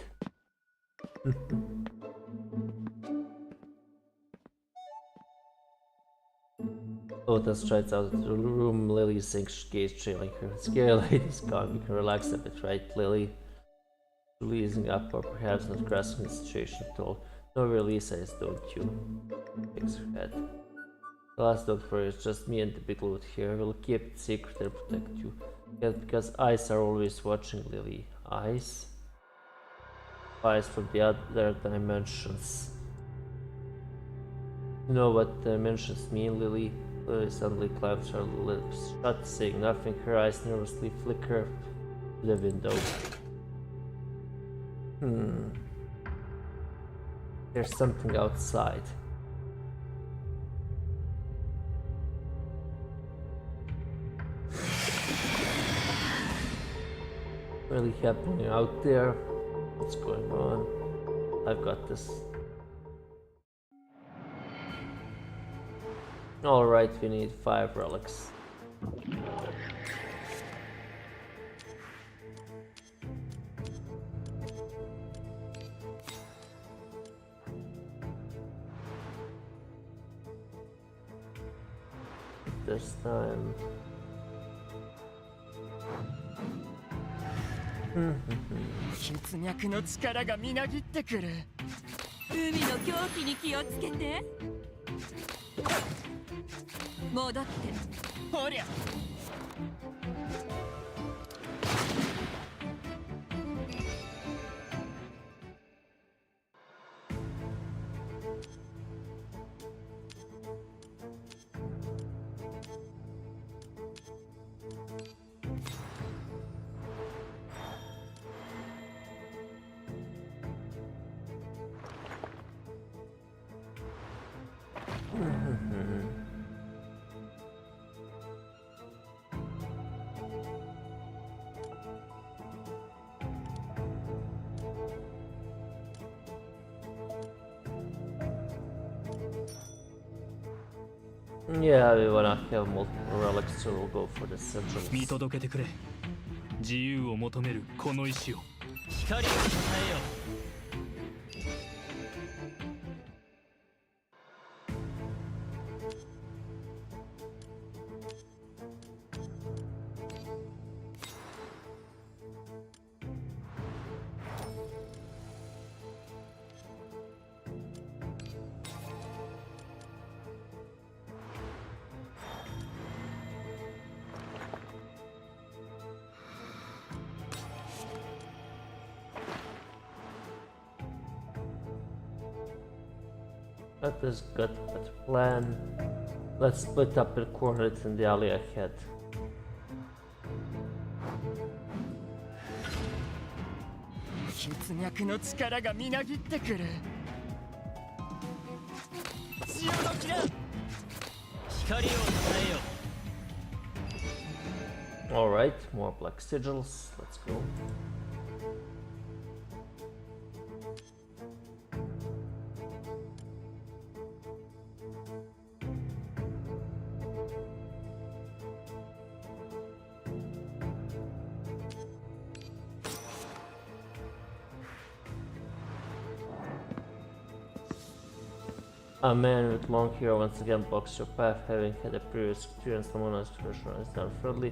Lotus strides out of the room, Lily's gaze trailing her. Scary lady's gone, you can relax a bit, right, Lily? Easing up, or perhaps not grasping the situation at all. No Lisa is, don't you? Shakes her head. Alas, don't worry, it's just me and the big loot here. We'll keep it secret and protect you. Yet because eyes are always watching, Lily. Eyes? Eyes from the other dimensions. You know what dimensions mean, Lily? Lily suddenly claps her lips shut, saying nothing. Her eyes nervously flicker to the window. There's something outside. Really happening out there. What's going on? I've got this. Alright, we need 5 relics. This time. 血脈の力がみなぎってくる。海の狂気に気をつけて。戻って。ほりゃ。Yeah, we wanna have multiple relics, so we'll go for the sigils. 見届けてくれ。自由を求めるこの石を。光を与えよ。That is good, but plan. Let's split up the coordinates in the alley ahead. Alright, more black sigils. Let's go. A man with long hair once again blocks your path, having had a previous experience. Someone's expression is unfriendly,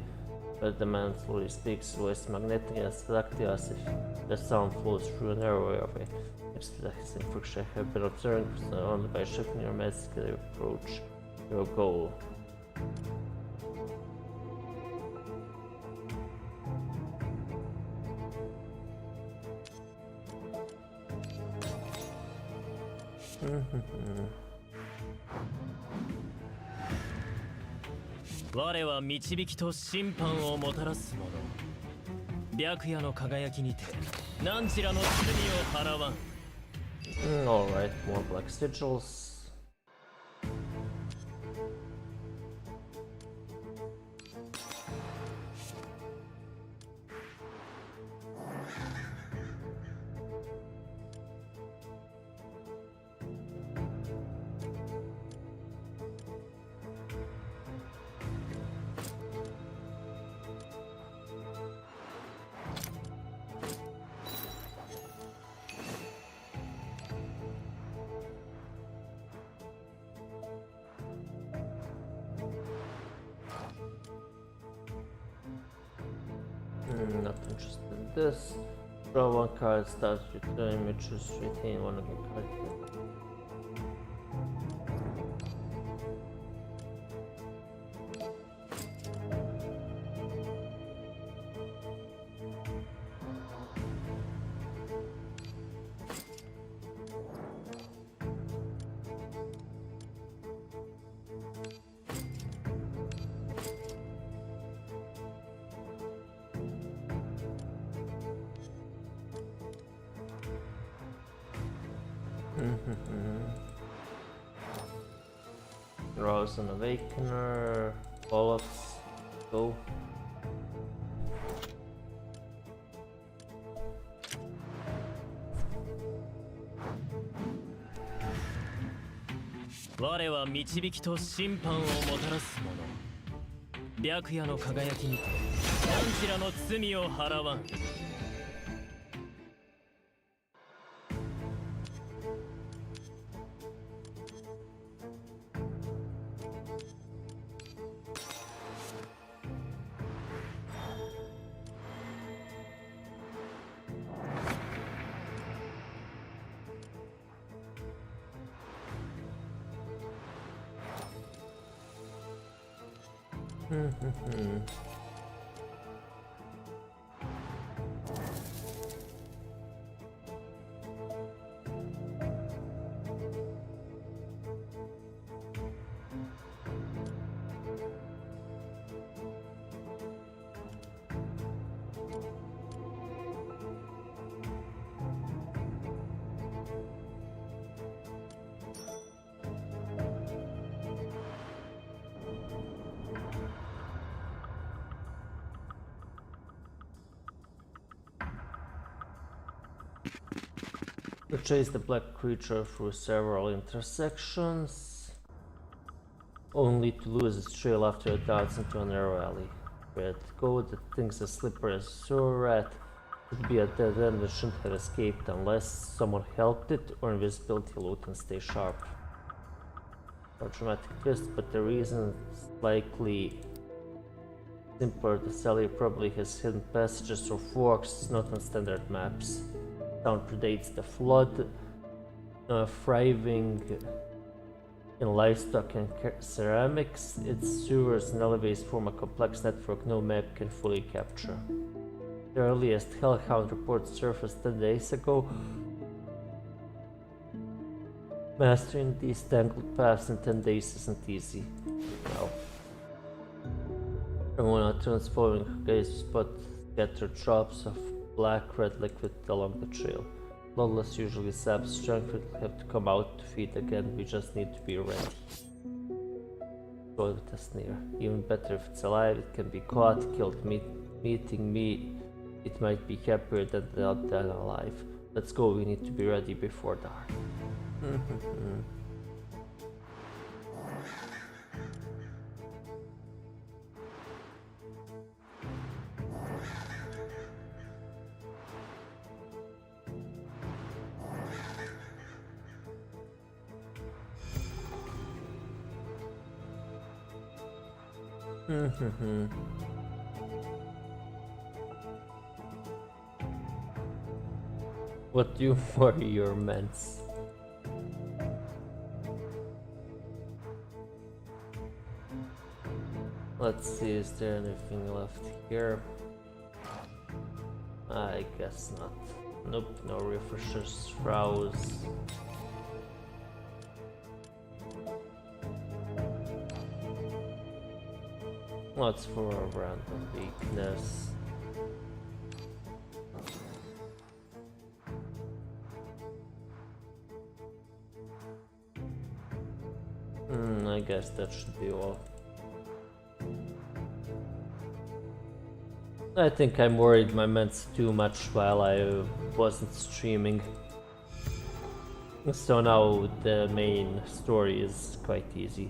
but the man slowly speaks, his voice magnetic and seductive as if the sound flows through a narrow airway. Next to the hissing friction I have been observing only by shifting your mask as you approach your goal. Mm-hmm. 我は導きと審判をもたらす者。白夜の輝きにて何ちらの罪を払わん。Alright, more black sigils. Not interested in this. Draw one card, start returning, you choose to retain one of your cards. Draws an Awakener, Bollocks, go. 我は導きと審判をもたらす者。白夜の輝きにて何ちらの罪を払わん。To chase the black creature through several intersections, only to lose its trail after it darts into a narrow alley. Where it goes, it thinks as slippery as a sewer rat. Would be a dead end that shouldn't have escaped unless someone helped it or invisibility loot and stay sharp. A dramatic twist, but the reason is likely simpler. The cellar probably has hidden passages or forks, not on standard maps. Town predates the flood, thriving in livestock and ceramics. Its sewers and alleyways form a complex network no map can fully capture. The earliest Hellhound report surfaced 10 days ago. Mastering these tangled paths in 10 days isn't easy. Now, everyone turns following her gaze spot scattered drops of black-red liquid along the trail. Bloodless usually saps strength, will have to come out to feed again, we just need to be ready. Go with a sneer. Even better if it's alive, it can be caught, killed, meeting me, it might be happier than alive. Let's go, we need to be ready before dark. What do you morimens? Let's see, is there anything left here? I guess not. Nope, no refreshers, browse. What's for a random weakness? I guess that should be all. I think I worried my ments too much while I wasn't streaming. So now the main story is quite easy.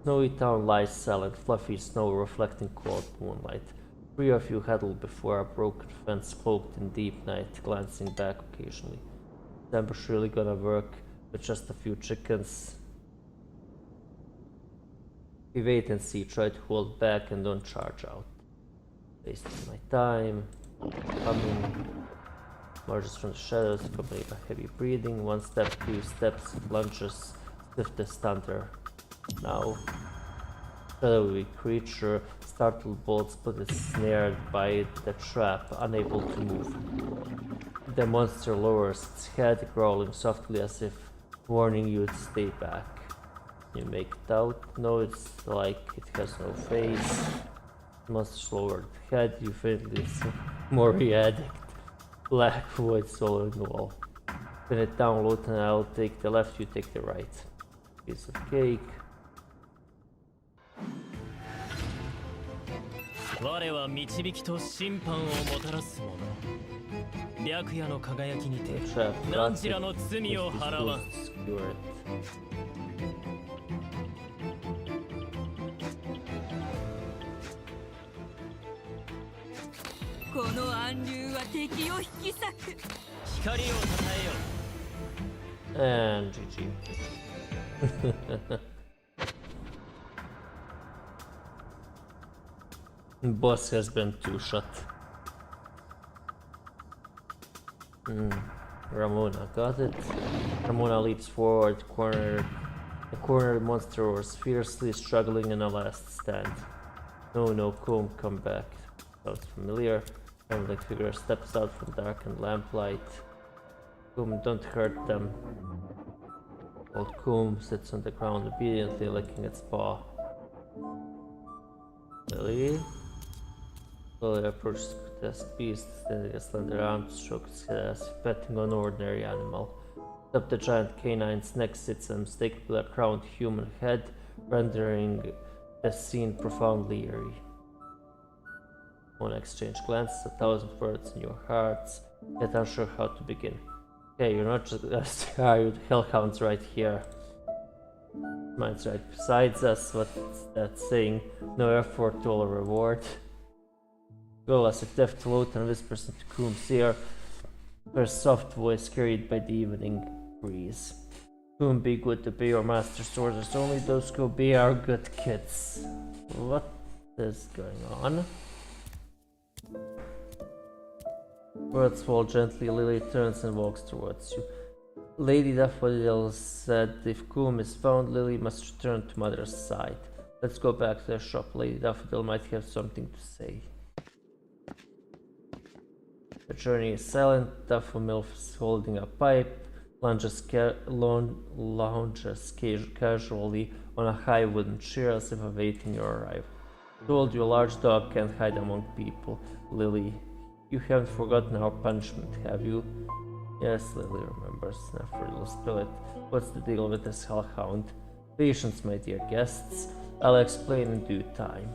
Snowy town lies silent, fluffy snow reflecting cold moonlight. Three of you huddle before a broken fence cloaked in deep night, glancing back occasionally. Is ambush really gonna work with just a few chickens? We wait and see, try to hold back and don't charge out. Wasting my time. Coming. Emerges from the shadows, accompanied by heavy breathing. 1 step, 2 steps, lunges, swift as thunder. Now, shadowy creature, startled bolts, but is snared by the trap, unable to move. The monster lowers its head, growling softly as if warning you to stay back. You make it out. No, it's like it has no face. Monster's lowered head, you faintly see Mori addict. Black void soul in the wall. Pin it down, load, and I'll take the left, you take the right. Piece of cake. 我は導きと審判をもたらす者。白夜の輝きにて何ちらの罪を払わん。この暗流は敵を引き裂く。光をたたえよ。 And GG. Boss has been two-shot. Ramona got it. Ramona leaps forward, the cornered monster was fiercely struggling in a last stand. No, Combe, come back. Sounds familiar. Family figure steps out from darkened lamplight. Combe, don't hurt them. Old Combe sits on the ground, obediently licking its paw. Lily? Slowly approaches the grotesque beast, extending a slender arm to stroke its head as if petting an ordinary animal. Atop the giant canine's neck sits an unmistakably crowned human head, rendering the scene profoundly eerie. One exchange glances, 1,000 words in your hearts, yet unsure how to begin. Okay, you're not just hired hellhounds right here. Mine's right besides us, what's that saying? No effort, all a reward. Well, as if deaf to Lothar whispers into Combe's ear, her soft voice carried by the evening breeze. Combe, be good, obey your master's orders, only those who obey are good kids. What is going on? Words fall gently, Lily turns and walks towards you. Lady Daffodil said if Combe is found, Lily must return to Mother's side. Let's go back to the shop. Lady Daffodil might have something to say. The journey is silent. Daffodil is holding a pipe, lounges casually on a high wooden chair as if awaiting your arrival. Told you a large dog can't hide among people. Lily, you haven't forgotten our punishment, have you? Yes, Lily remembers. Never will spill it. What's the deal with this hellhound? Patience, my dear guests. I'll explain in due time.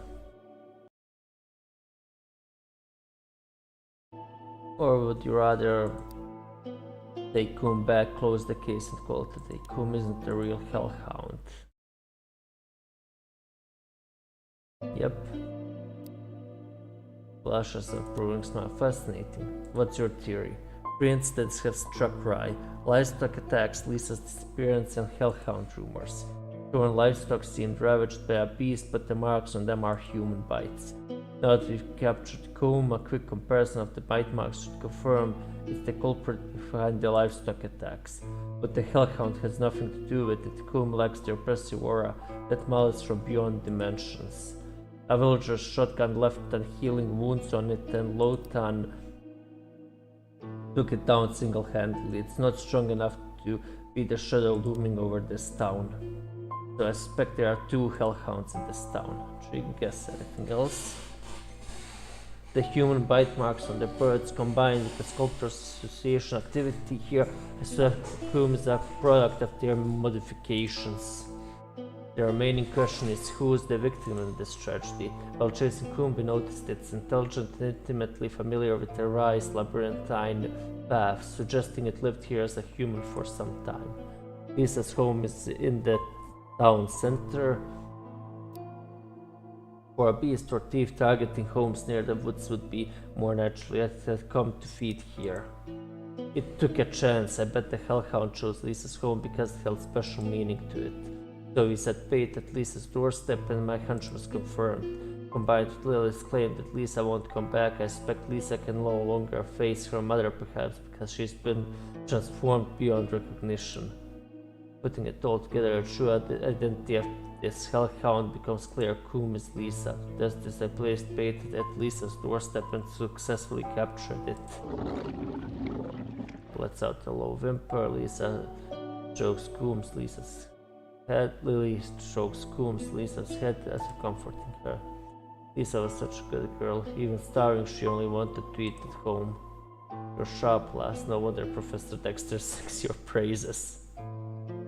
Or would you rather take Combe back, close the case and call it a day? Combe isn't the real hellhound. Yep. Flashes of proving smile. Fascinating. What's your theory? Three incidents have struck Rye. Livestock attacks, Lisa's disappearance, and hellhound rumors. Torn livestock seemed ravaged by a beast, but the marks on them are human bites. Now that we've captured Combe, a quick comparison of the bite marks should confirm it's the culprit behind the livestock attacks. But the hellhound has nothing to do with it. Combe lacks the oppressive aura that malice from beyond dimensions. A villager's shotgun left healing wounds on it, and Lothar took it down single-handedly. It's not strong enough to be the shadow looming over this town. So I suspect there are two hellhounds in this town. Should you guess anything else? The human bite marks on the birds combined with the Sculptors Association activity here assumes a product of their modifications. The remaining question is who is the victim in this tragedy. While chasing Combe, we noticed it's intelligent and intimately familiar with the Rye's labyrinthine paths, suggesting it lived here as a human for some time. Lisa's home is in the town center. For a beast or thief, targeting homes near the woods would be more natural, yet it had come to feed here. It took a chance. I bet the hellhound chose Lisa's home because it held special meaning to it. So he set bait at Lisa's doorstep, and my hunch was confirmed. Combined with Lily's claim that Lisa won't come back, I suspect Lisa can no longer face her mother, perhaps because she's been transformed beyond recognition. Putting it all together, a true identity of this hellhound becomes clear. Combe is Lisa. Thus I placed bait at Lisa's doorstep and successfully captured it. Lets out a low whimper. Lisa strokes Lisa's head. Lily strokes Lisa's head as if comforting her. Lisa was such a good girl. Even starving, she only wanted to eat at home. You're sharp, lass. No wonder Professor Dexter sings your praises.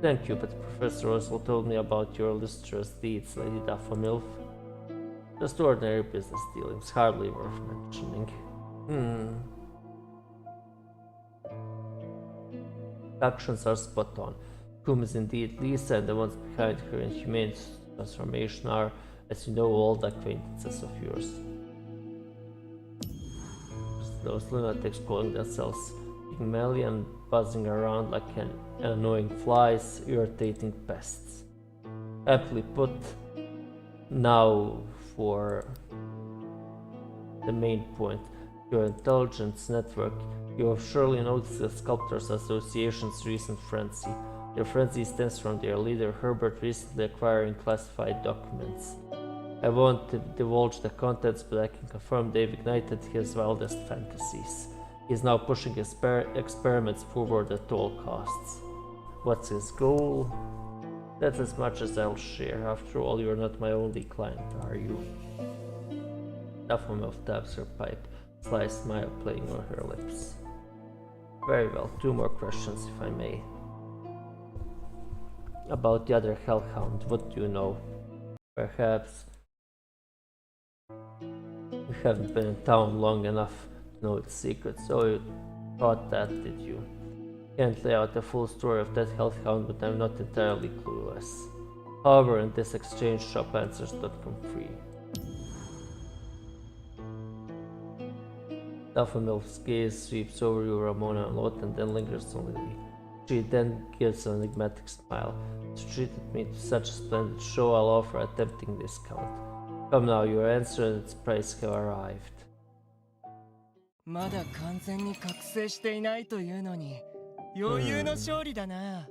Thank you, but Professor Oswald told me about your illustrious deeds, Lady Daffodil. Just ordinary business dealings, hardly worth mentioning. Actions are spot on. Combe is indeed Lisa, and the ones behind her inhumane transformation are, as you know, old acquaintances of yours. those lunatics calling themselves Pygmalion, buzzing around like annoying flies, irritating pests. Aptly put. Now for the main point. Your intelligence network. You have surely noticed the Sculptors Association's recent frenzy. Their frenzy stems from their leader Herbert recently acquiring classified documents. I won't divulge the contents, but I can confirm they've ignited his wildest fantasies. He is now pushing his experiments forward at all costs. What's his goal? That's as much as I'll share. After all, you're not my only client, are you? Daphomil taps her pipe, sly smile playing on her lips. Very well, 2 more questions if I may. About the other hellhound, what do you know? Perhaps you haven't been in town long enough to know its secrets, so you thought that, did you? Can't lay out the full story of that hellhound, but I'm not entirely clueless. However, in this exchange, shop answers don't come free. Daphomil's gaze sweeps over you, Ramona, and Lot, and then lingers on Lily. She then gives an enigmatic smile. You treated me to such a splendid show, I'll offer a tempting discount. Come now, your answer and its price have arrived. まだ完全に覚醒していないというのに余裕の勝利だな。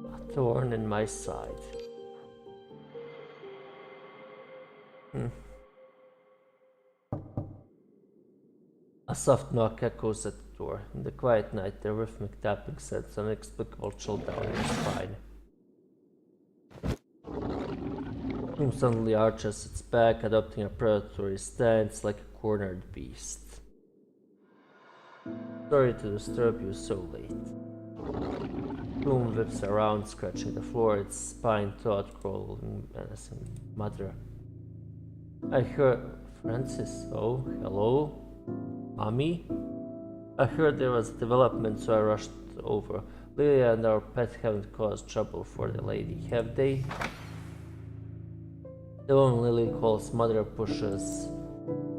A thorn in my side. A soft knock echoes at the door. In the quiet night, the rhythmic tapping sends an inexplicable chill down your spine. Doom suddenly arches its back, adopting a predatory stance like a cornered beast. Sorry to disturb you so late. Doom whips around, scratching the floor, its spine taut, crawling menacing. Mother. I heard... Francis? Oh, hello? Mommy? I heard there was a development, so I rushed over. Lilia and our pet haven't caused trouble for the lady, have they? The woman Lily calls Mother pushes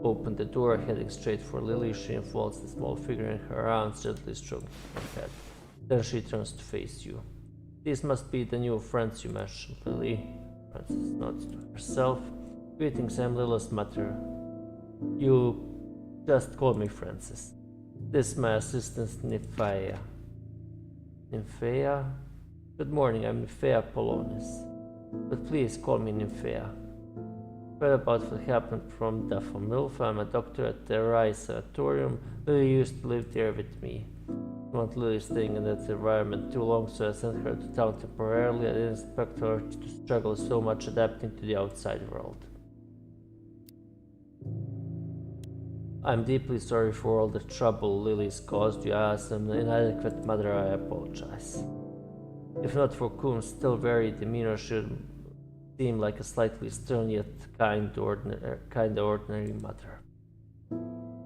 open the door, heading straight for Lily. She unfolds the small figure in her arms, gently stroking her head. Then she turns to face you. These must be the new friends you mentioned, Lily. Francis nods to herself. Greetings, I'm Lila's mother. You just call me Francis. This is my assistant, Nymphea. Nymphea? Good morning, I'm Nymphea Polonis. But please call me Nymphea. Read about what happened from Daphomilf. I'm a doctor at the Rai Sanatorium. Lily used to live there with me. I want Lily staying in that environment too long, so I sent her to town temporarily. I didn't expect her to struggle so much adapting to the outside world. I'm deeply sorry for all the trouble Lily's caused you. As an inadequate mother, I apologize. If not for Coom's still very demeanor, should seem like a slightly stern yet kind, ordinary mother.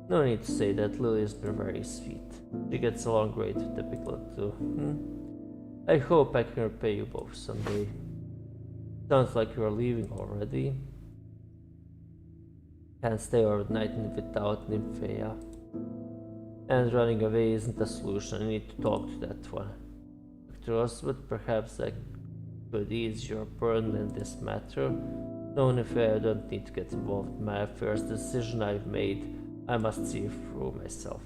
No need to say that. Lily's been very sweet. She gets along great with the piglet too. I hope I can repay you both someday. Sounds like you're leaving already. Can't stay overnight without Nymphea. And running away isn't a solution. I need to talk to that one. Dr. Oswood, perhaps I could ease your burden in this matter. No, Nymphea, I don't need to get involved in my affairs. The decision I've made, I must see through myself.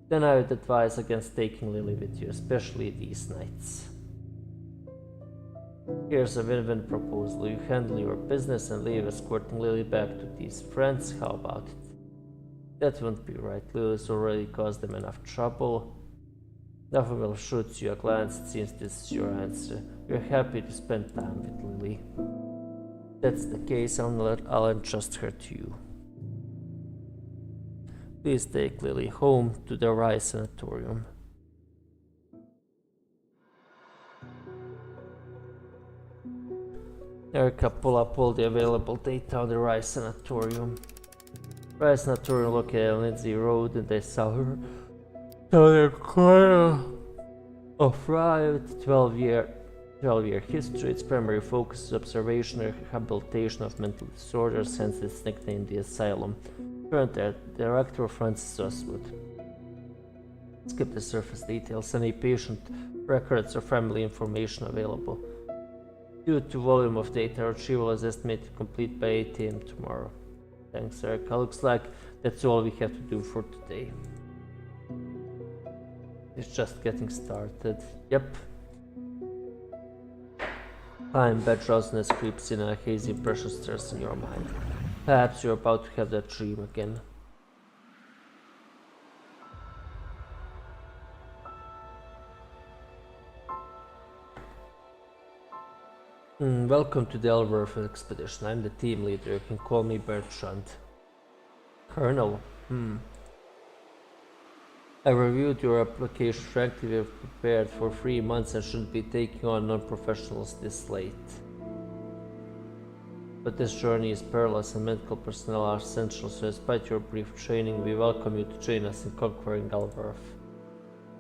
Then I would advise against taking Lily with you, especially these nights. Here's a win-win proposal. You handle your business and leave escorting Lily back to these friends. How about it? That won't be right. Lily's already caused them enough trouble. Daphomil shoots you a glance. It seems this is your answer. We're happy to spend time with Lily. That's the case, I'll entrust her to you. Please take Lily home to the Rye Sanatorium. Erica, pull up all the available data on the Rye Sanatorium. Rye Sanatorium located on Lindsay Road, and they saw her southern corner of Rye with 12-year history. Its primary focus is observation and rehabilitation of mental disorders, hence its nickname the Asylum. Current director Francis Oswood. Skip the surface details. Any patient records or family information available. Due to volume of data, retrieval is estimated to complete by 8 AM tomorrow. Thanks, Erica. Looks like that's all we have to do for today. It's just getting started. Yep. Time, bad drowsiness creeps in and a hazy impression stirs in your mind. Perhaps you're about to have that dream again. Welcome to the Elworth expedition. I'm the team leader. You can call me Bertrand. Colonel. I reviewed your application. Frankly, we've prepared for 3 months and shouldn't be taking on non-professionals this late. But this journey is perilous and medical personnel are essential, so despite your brief training, we welcome you to join us in conquering Elworth.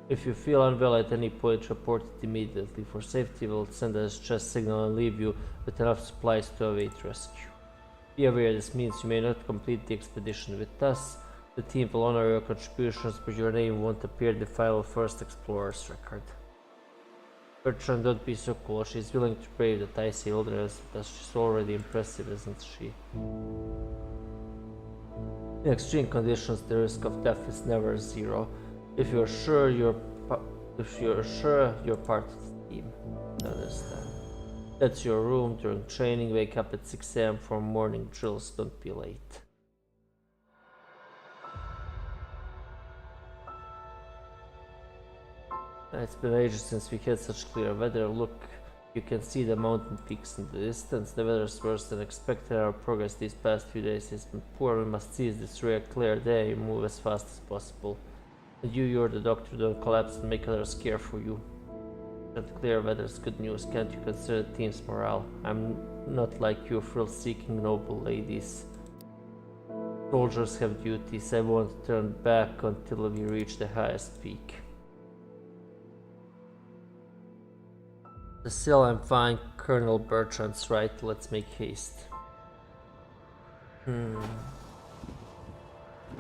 If you feel unwell at any point, report it immediately. For safety, we'll send a distress signal and leave you with enough supplies to await rescue. Be aware this means you may not complete the expedition with us. The team will honor your contributions, but your name won't appear in the file of First Explorer's record. Bertrand, don't be so cool. She's willing to brave that icy wilderness with us. She's already impressive, isn't she? In extreme conditions, the risk of death is never zero. If you're sure you're part of the team, I understand. That's your room during training. Wake up at 6 AM for morning drills. Don't be late. It's been ages since we had such clear weather. Look, you can see the mountain peaks in the distance. The weather's worse than expected. Our progress these past few days has been poor. We must seize this rare clear day and move as fast as possible. And you're the doctor, don't collapse and make others care for you. That clear weather's good news. Can't you consider the team's morale? I'm not like you thrill-seeking noble ladies. Soldiers have duties. I won't turn back until we reach the highest peak. Still, I'm fine. Colonel Bertrand's right. Let's make haste. You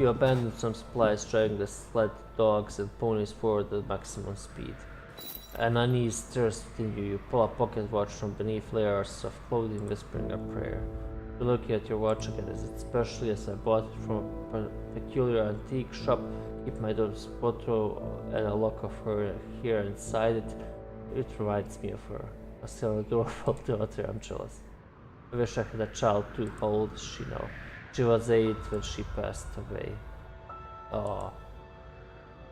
abandoned some supplies, driving the sled, dogs, and ponies forward at maximum speed. An unease stirs within you. You pull a pocket watch from beneath layers of clothing, whispering a prayer. You're looking at your watch again. Is it special? Yes, I bought it from a peculiar antique shop. Keep my daughter's photo and a lock of her hair inside it. It reminds me of her. A still adorable daughter. I'm jealous. I wish I had a child too. How old is she now? She was 8 when she passed away. Oh.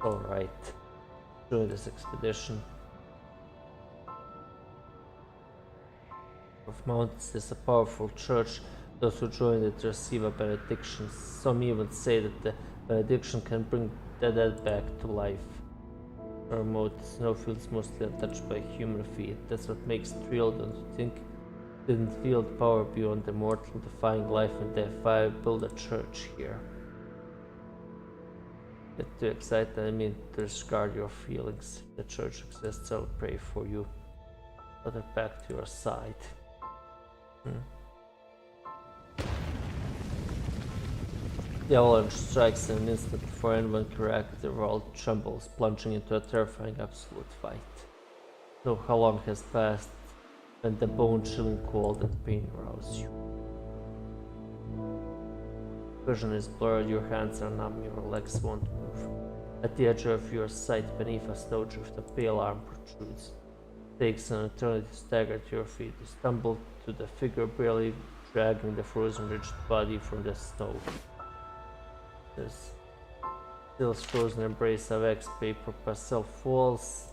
Alright. Join this expedition. Of mountains, there's a powerful church. Those who join it receive a benediction. Some even say that the benediction can bring the dead back to life. Remote snowfields mostly untouched by human feet. That's what makes it real, don't you think? Didn't wield power beyond the mortal, defying life and death. I build a church here. Get too excited, I mean to discard your feelings. If the church exists, I'll pray for you. Put it back to your side. The avalanche strikes in an instant before anyone can react. The world trembles, plunging into a terrifying absolute fight. So how long has passed when the bone-chilling cold and pain rouse you? Vision is blurred, your hands are numb, your legs won't move. At the edge of your sight, beneath a snowdrift, a pale arm protrudes. It takes an eternity to stagger to your feet. You stumble to the figure, barely dragging the frozen rigid body from the snow. This still frozen embrace of X-paper pastel falls,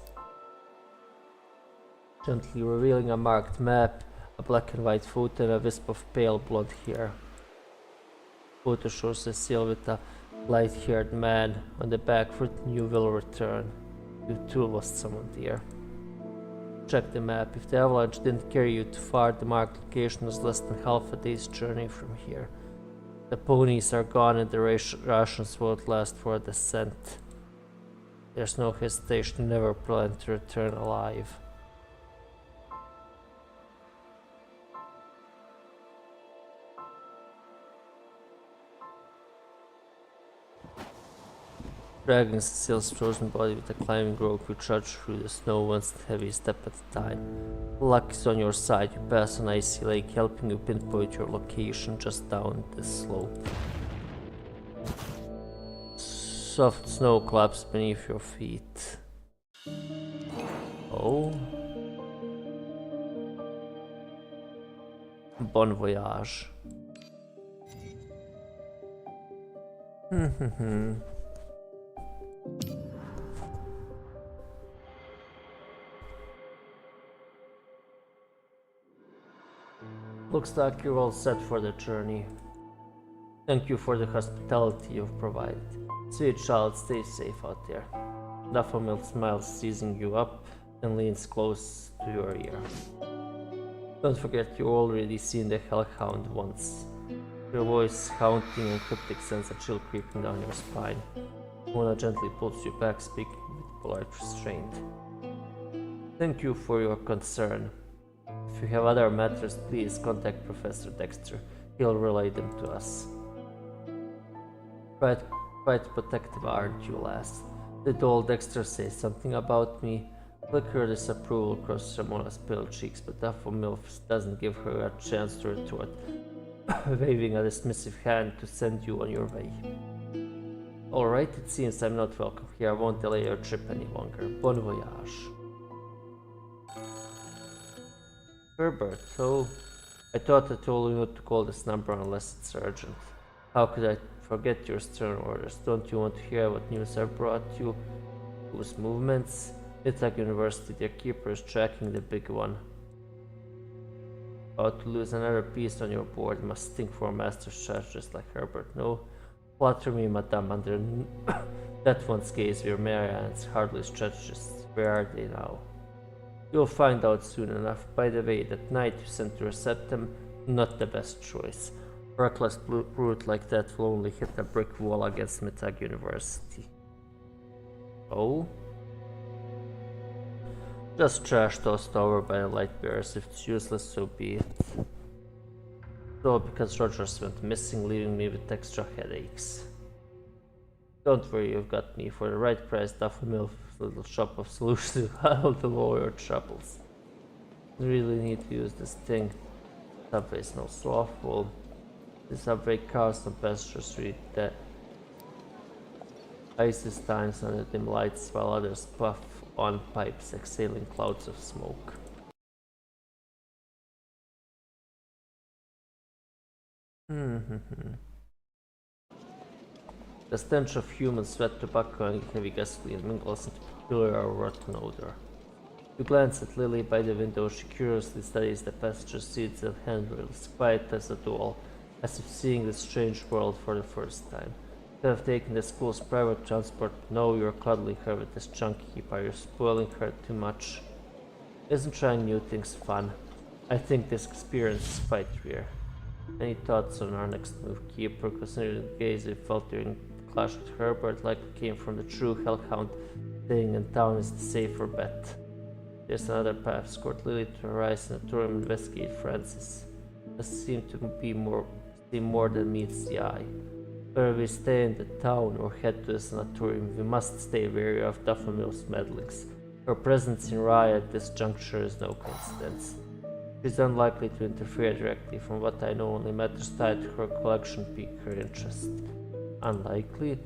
gently revealing a marked map A black and white photo and a wisp of pale blonde hair. Photo shows Cecile with a light-haired man on the back written "You will return." You too lost someone dear. Check the map. If the avalanche didn't carry you too far, the marked location was less than half a day's journey from here. The ponies are gone and the rations won't last for a descent. There's no hesitation, never plan to return alive. Dragging Cecile's frozen body with a climbing rope, you trudge through the snow one heavy step at a time. Luck is on your side, you pass an icy lake, helping you pinpoint your location just down the slope. Soft snow claps beneath your feet. Oh. Bon voyage. Looks like you're all set for the journey. Thank you for the hospitality you've provided. Sweet child, stay safe out there. Daffomil smiles, seizing you up, and leans close to your ear. Don't forget you already seen the Hellhound once. Your voice haunting and cryptic sends a chill creeping down your spine. Mona gently pulls you back, speaking with polite restraint. Thank you for your concern. If you have other matters, please contact Professor Dexter. He'll relay them to us. Quite protective, aren't you, lass? Did old Dexter say something about me? Flicker disapproval across Ramona's pale cheeks, but Daffomil doesn't give her a chance to retort, waving a dismissive hand to send you on your way. Alright, it seems I'm not welcome here. I won't delay your trip any longer. Bon voyage. Herbert, oh, I thought I told you not to call this number unless it's urgent. How could I forget your stern orders? Don't you want to hear what news I brought you? Whose movements? Midtag University, their keeper is tracking the big one. About to lose another piece on your board. Must think for a master's charge just like Herbert. No, flatter me, madame. Under that one's gaze, your Marianne's hardly stretches. Where are they now? You'll find out soon enough. By the way, that knight you sent to intercept them, not the best choice. Reckless brute like that will only hit a brick wall against Midtag University. Oh? Just trash tossed over by the light bearers. If it's useless, so be it. So because Rogers went missing, leaving me with extra headaches. Don't worry, you've got me. For the right price, Daffomil's little shop of solutions will to lower your troubles. You really need to use this thing. Subway's no so awful. The subway cars on Pasture Street that icy steins under dim lights while others puff on pipes exhaling clouds of smoke. The stench of human sweat, tobacco and heavy gasoline mingles into peculiar rotten odor. You glance at Lily by the window. She curiously studies the passenger seats and handrails, quiet as a doll, as if seeing this strange world for the first time. You have taken the school's private transport, but now you're cuddling her with this chunky heap. Are you spoiling her too much? Isn't trying new things fun? I think this experience is quite rare. Any thoughts on our next move, Keeper? Considering the gaze we felt during the clash with Herbert likely came from the true Hellhound, staying in town is the safer bet. There's another path. Escort Lily to Horizon and Turim investigate Francis. There seem to be more than meets the eye. Whether we stay in the town or head to the sanatorium, we must stay wary of Daffomil's meddlings. Her presence in Rye at this juncture is no coincidence. She is unlikely to interfere directly. From what I know, only matters tied to her collection pique her interest. Unlikely?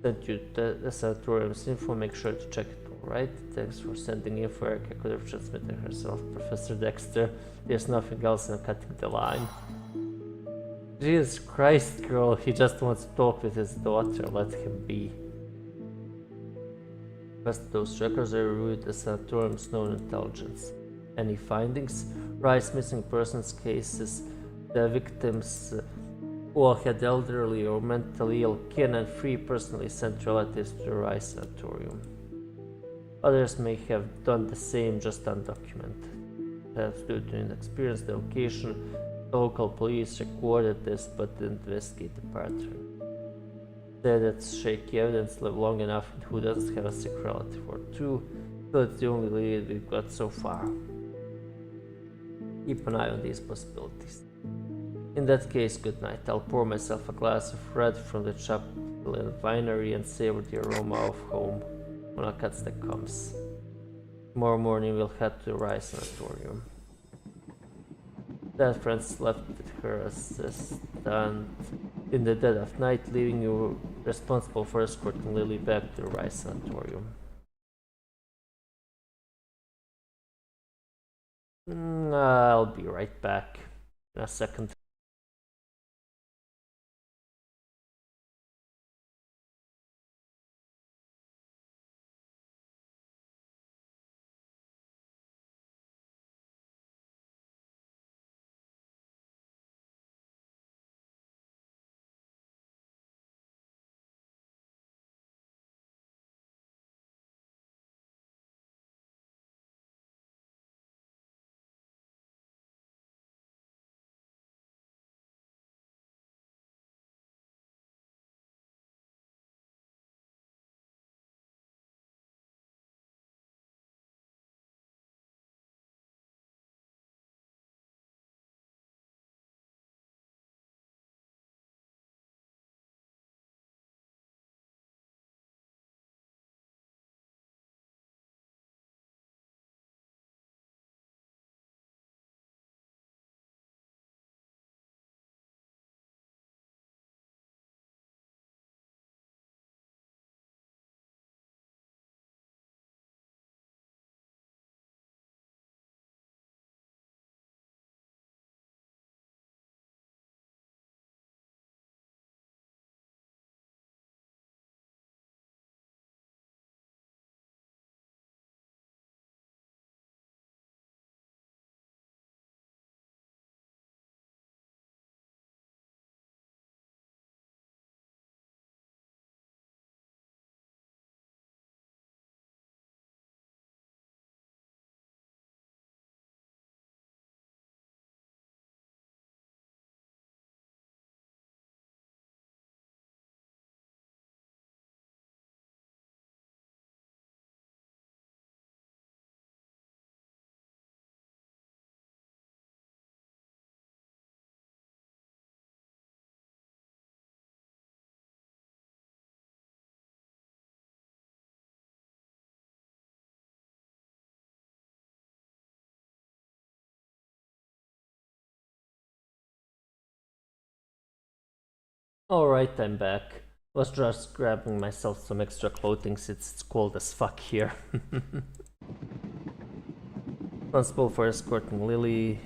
Sent you the sanatorium's info, make sure to check it alright. Thanks for sending info, Erica could have transmitted herself. Professor Dexter, there's nothing else in cutting the line. Jesus Christ, girl, he just wants to talk with his daughter, let him be. First, those records are reviewed the sanatorium's known intelligence. Any findings? Rice's missing persons cases, the victims all had elderly or mentally ill kin, and 3 personally sent relatives to the Rice sanatorium. Others may have done the same, just undocumented. Perhaps due to inexperience, the location, the local police recorded this but didn't investigate the pattern. Said that shaky evidence lived long enough, and who doesn't have a sick relative or two, so it's the only lead we've got so far. Keep an eye on these possibilities. In that case, good night. I'll pour myself a glass of red from the Chaplin winery and savor the aroma of home when a cat that comes. Tomorrow morning we'll head to the Rice sanatorium. That friends left her assistant in the dead of night, leaving you responsible for escorting Lily back to the Rice sanatorium. I'll be right back in a second. Alright, I'm back. Was just grabbing myself some extra clothing since it's cold as fuck here. Responsible for escorting Lily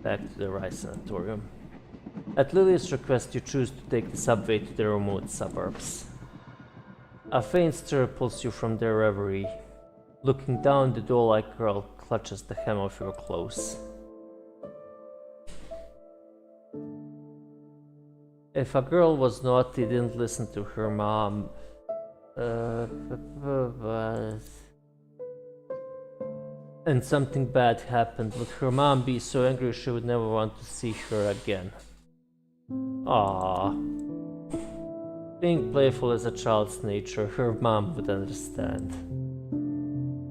back to the Rice sanatorium. At Lily's request, you choose to take the subway to the remote suburbs. A faint stir pulls you from their reverie. Looking down, the doll-like girl clutches the hem of your clothes. If a girl was naughty, didn't listen to her mom, and something bad happened, would her mom be so angry she would never want to see her again? Aww. Being playful is a child's nature, her mom would understand.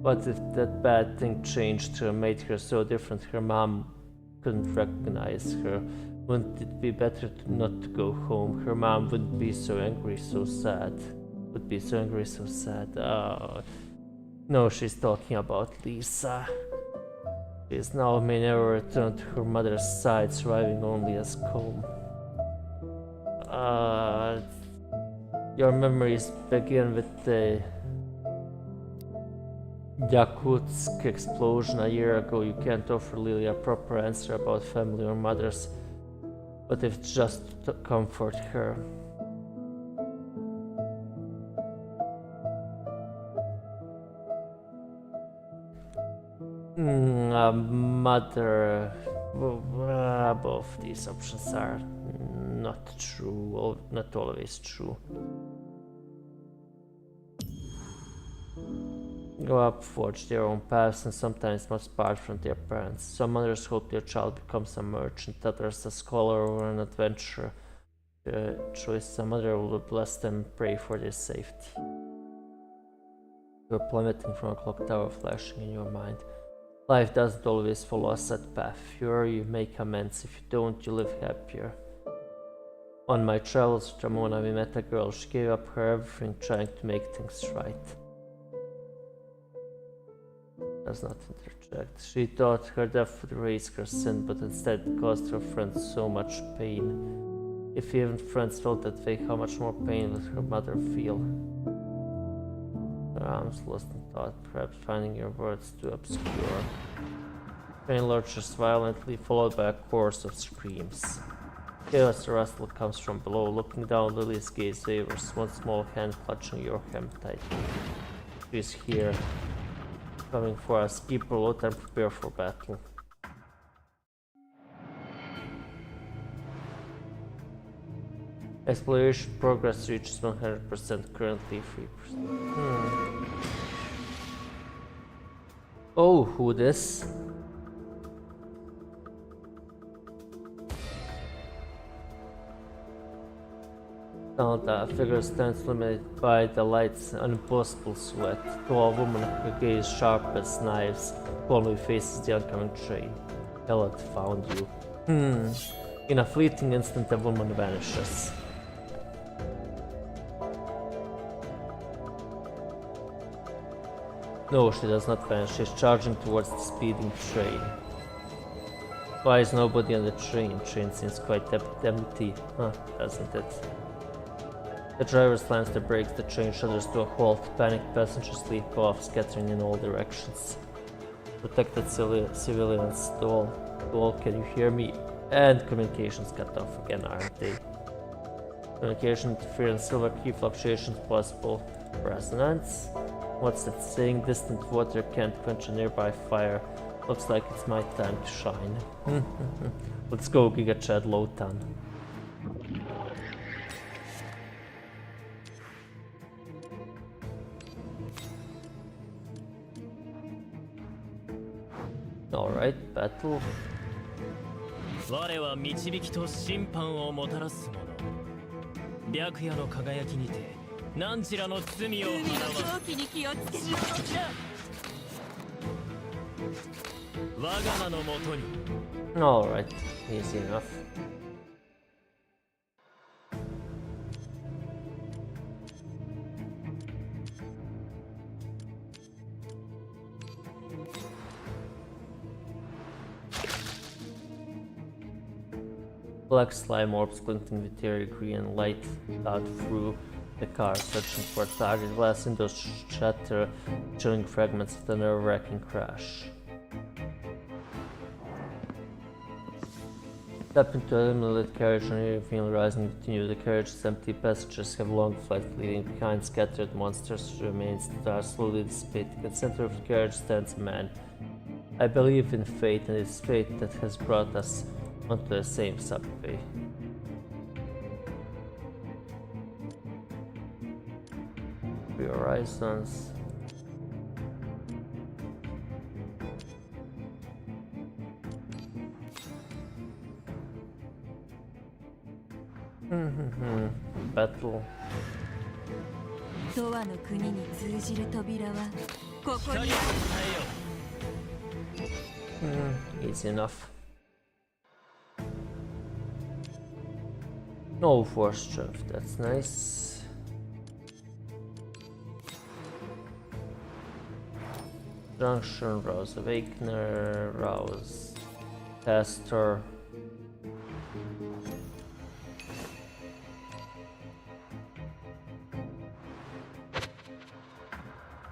What if that bad thing changed her, made her so different her mom couldn't recognize her? Wouldn't it be better not to go home? Her mom wouldn't be so angry, so sad. Would be so angry, so sad. No, she's talking about Lisa. She is now may never return to her mother's side, surviving only as comb. Your memories begin with the Yakutsk explosion a year ago. You can't offer Lily a proper answer about family or mothers, but if it's just to comfort her. Mother. Both these options are not true, or not always true. Grow up, forge their own paths, and sometimes must part from their parents. Some mothers hope their child becomes a merchant, others a scholar or an adventurer. The choice some other will bless them and pray for their safety. You're plummeting from a clock tower, flashing in your mind. Life doesn't always follow a set path. If you are, you make amends. If you don't, you live happier. On my travels with Ramona, we met a girl. She gave up her everything, trying to make things right. Does not interject. She thought her death would erase her sin, but instead caused her friends so much pain. If even friends felt that way, how much more pain would her mother feel? Her arms lost in thought, perhaps finding your words too obscure. Pain lurches violently, followed by a chorus of screams. Chaos, the rustle comes from below. Looking down, Lily's gaze wavers, one small hand clutching your hem tightly. She is here, coming for us. Keep her alert and prepare for battle. Exploration progress reaches 100%, currently 3%. Oh, who this? A figure stands illuminated by the lights, an impossible silhouette. Tall woman, her gaze sharp as knives, calmly faces the oncoming train. Hell had found you. In a fleeting instant, the woman vanishes. No, she does not vanish. She's charging towards the speeding train. Why is nobody on the train? Train seems quite empty, doesn't it? The driver slams the brakes, the train shudders to a halt. Panicked passengers leap off, scattering in all directions. Protected civilians, Doll, can you hear me? And communications cut off again, aren't they? Communication interference, silver key fluctuations possible. Resonance? What's that saying? Distant water can't quench a nearby fire. Looks like it's my time to shine. Let's go, Giga Chad Lotan. Alright, battle. 我は導きと審判をもたらす者。白夜の輝きにて何らの罪を払わ狂気に気をつけろ。我が名のもとに。Alright, easy enough. Black slime orbs glinting with teary green light out through the car, searching for a target. Glass windows shatter, chilling fragments of the nerve-wracking crash. Step into a limited carriage and you feel rising within you. The carriage is empty. Passengers have long flights leaving behind. Scattered monsters remains that are slowly dissipating. At the center of the carriage stands a man. I believe in fate, and it's fate that has brought us onto the same subway. Three horizons. Battle. ドアの国に通じる扉はここにある。Easy enough. No force strength, that's nice. Junction, Rouse Awakener, Rouse Caster.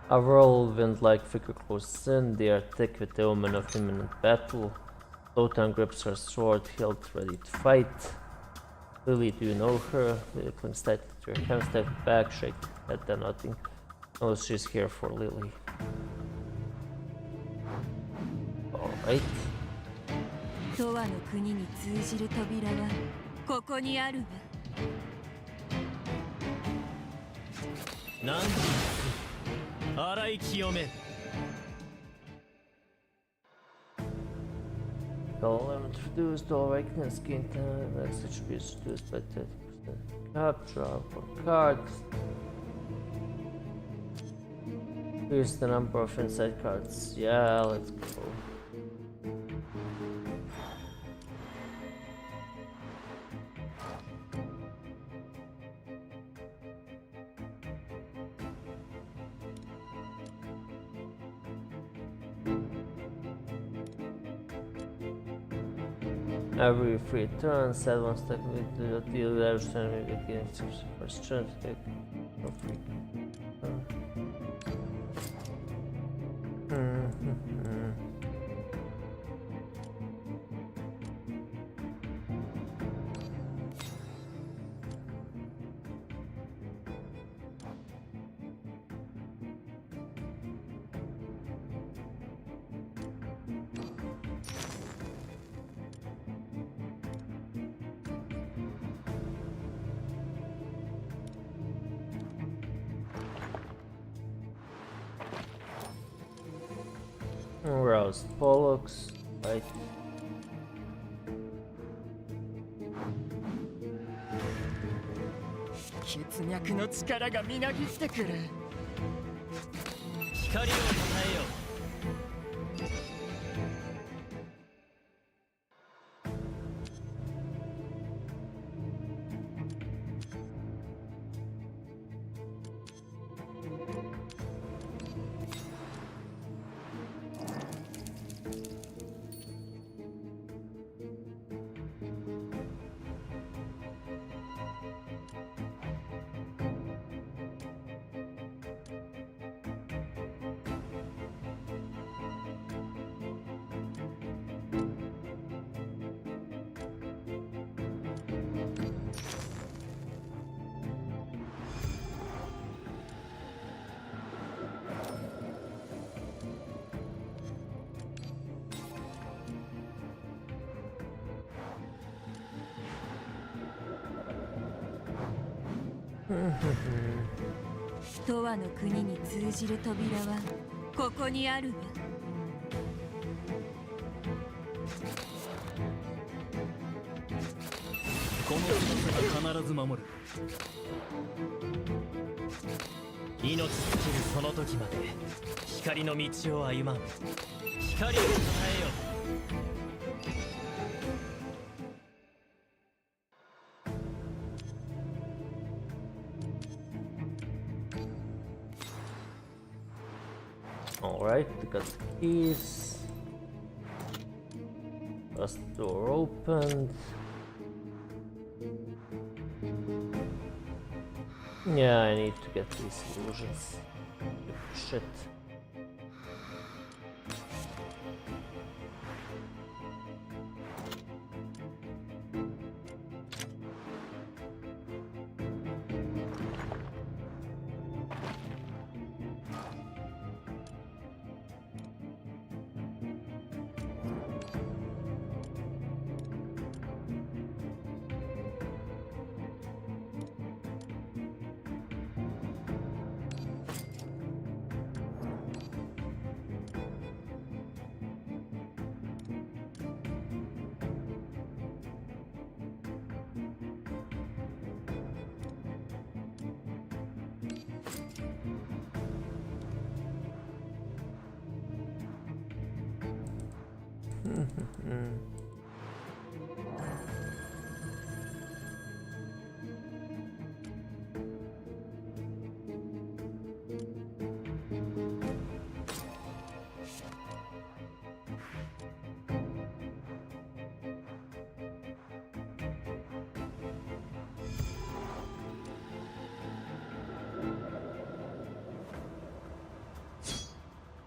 A whirlwind-like figure closes in. They are thick with the omen of imminent battle. Lotan grips her sword, hilt ready to fight. Lily, do you know her? Lily clings tightly to her hand, stepping back, shaking her head, then nodding. Knows she's here for Lily. Right? 永遠の国に通じる扉はここにあるわ。何時洗い清める。 Golem introduced the awakening skin next attributes reduced by 30%. Capture for cards. Here's the number of inside cards. Yeah, let's go. Every 3 turns, add one stack with the deal damage to enemy getting 6% strength take for free. Roused Pollux, right?「血脈の力がみなぎってくる」光をたたえよ。 永遠の国に通じる扉はここにあるわ。この翼が必ず守る。命尽きるその時まで光の道を歩まん。光をたたえよ。 Alright, we got the keys. First door opened. Yeah, I need to get these illusions. Shit.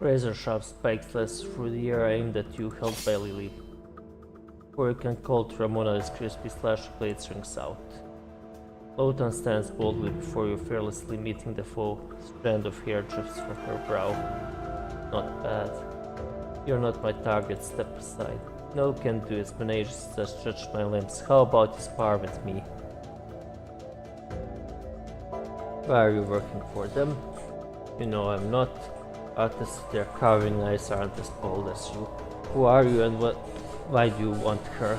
Razor sharp spikes flash through the air aimed at you, held by Lily. Or you can call to Ramona as crispy slash blade rings out. Lotan stands boldly before you, fearlessly meeting the foe. A strand of hair drifts from her brow. Not bad. You're not my target, step aside. No can do, his menages just stretch my limbs. How about you spar with me? Why are you working for them? You know I'm not. Artists with their carving knives aren't as bold as you. Who are you and why do you want her?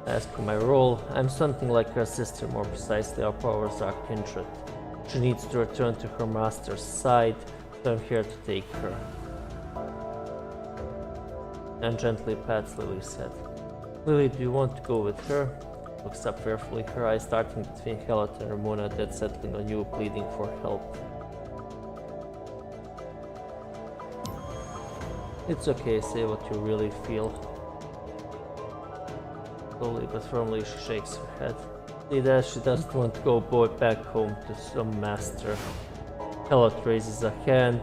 As for my role, I'm something like her sister, more precisely our powers are kindred. She needs to return to her master's side, so I'm here to take her. And gently pats Lily's head. Lily, do you want to go with her? Looks up fearfully, her eyes darting between Helot and Ramona, dead settling on you, pleading for help. It's okay, say what you really feel. Slowly but firmly she shakes her head. See that she doesn't want to go back home to some master. Helot raises a hand,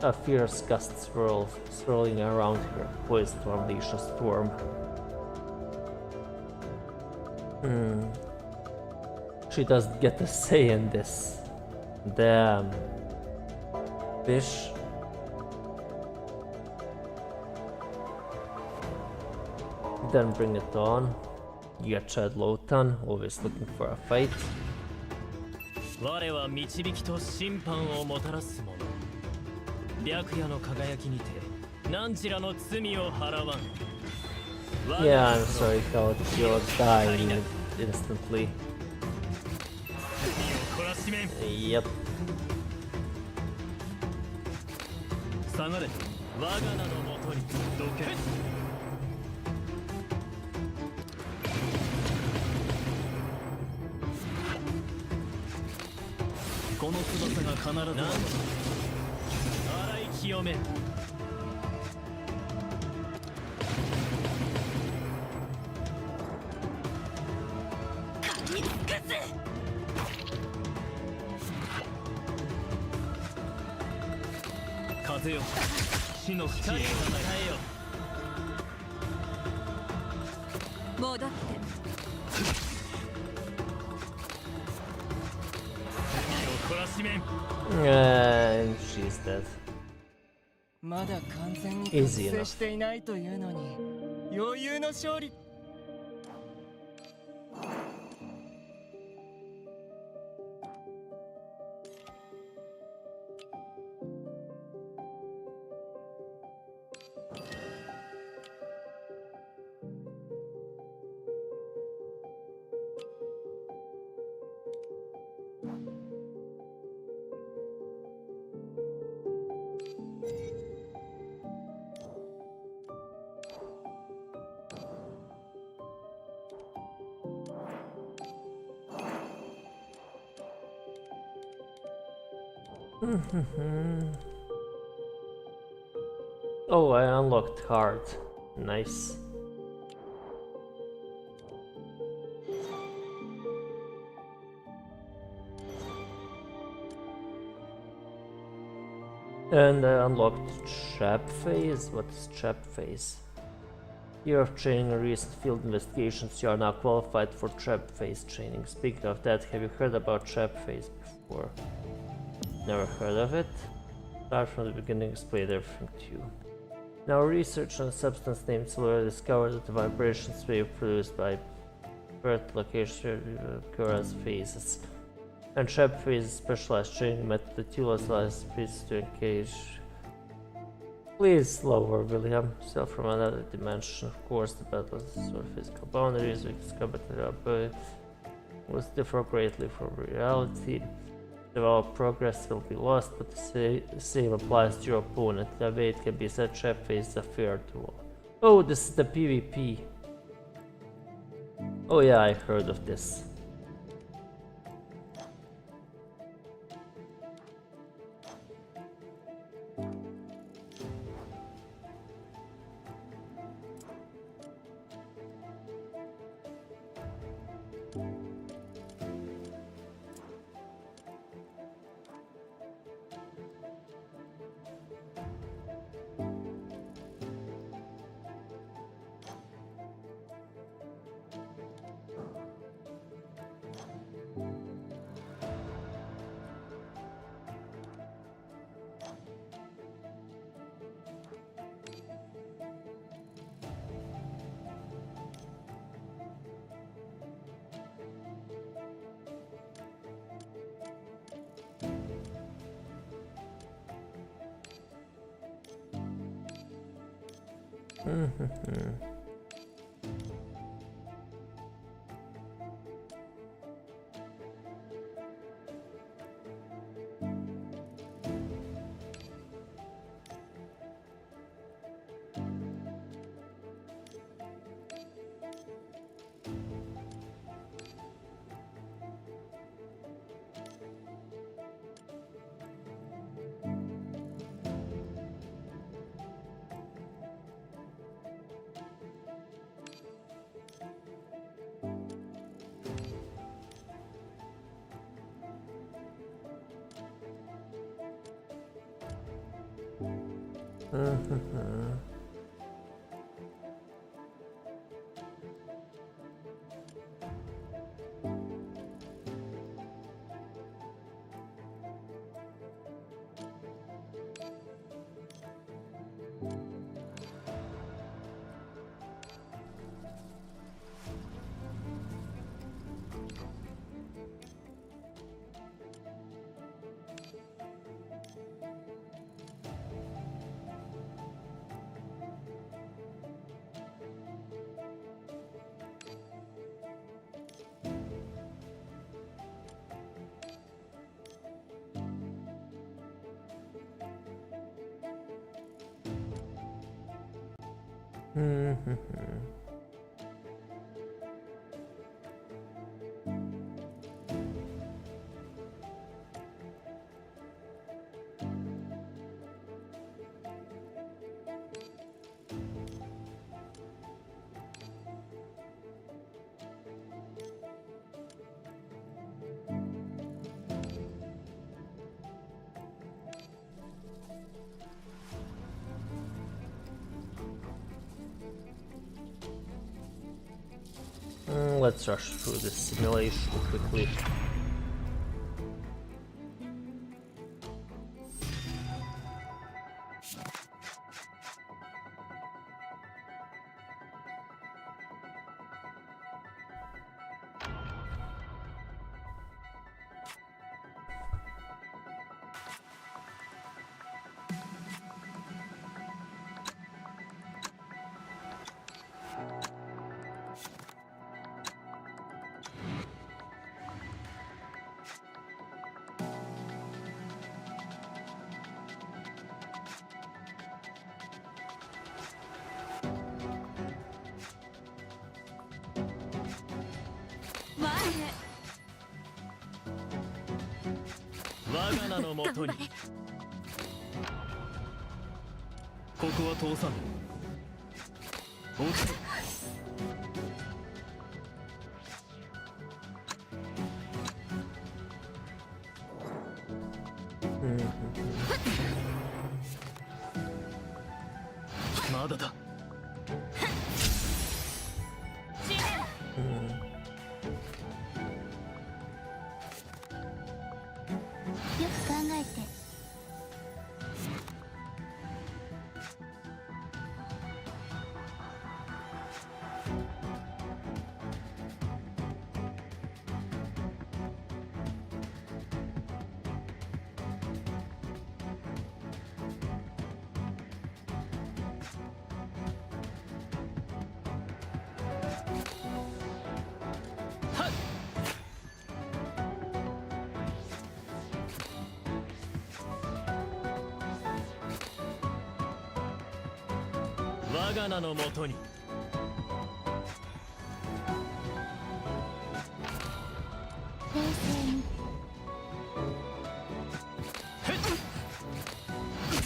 a fierce gust swirling around her, poised to unleash a storm. She doesn't get a say in this. Damn. Bish. Then bring it on. You got Chad Lotan, always looking for a fight. 我は導きと審判をもたらす者。白夜の輝きにて何らの罪を払わん。 Yeah, I'm sorry, Helot, you're dying instantly. Yep. 下がれ。我が名のもとにどけ。この翼が必ず洗い清める。風よ、死の光を与えよ。戻って。 And she's dead. まだ完全に覚醒していないというのに余裕の勝利。Oh, I unlocked hard. Nice. And I unlocked trap phase. What is trap phase? Year of training and recent field investigations. You are now qualified for trap phase training. Speaking of that, have you heard about trap phase before? Never heard of it? Start from the beginning, explain everything to you. Now research on a substance named silver discovered that the vibrations wave produced by birth location occur as phases. And trap phase is a specialized training method that utilizes phases to engage. Please slower, William. Self from another dimension. Of course, the battle is sort of physical boundaries. We discovered that our ability will differ greatly from reality. Develop progress will be lost, but the same applies to your opponent. The way it can be said, trap phase is a fair duel. Oh, this is the PvP. Oh yeah, I heard of this. Let's rush through this simulation quickly.我が名のもとにここは通さぬ。落ちてまだだ。よく考えて。我が名のもとに冷静に。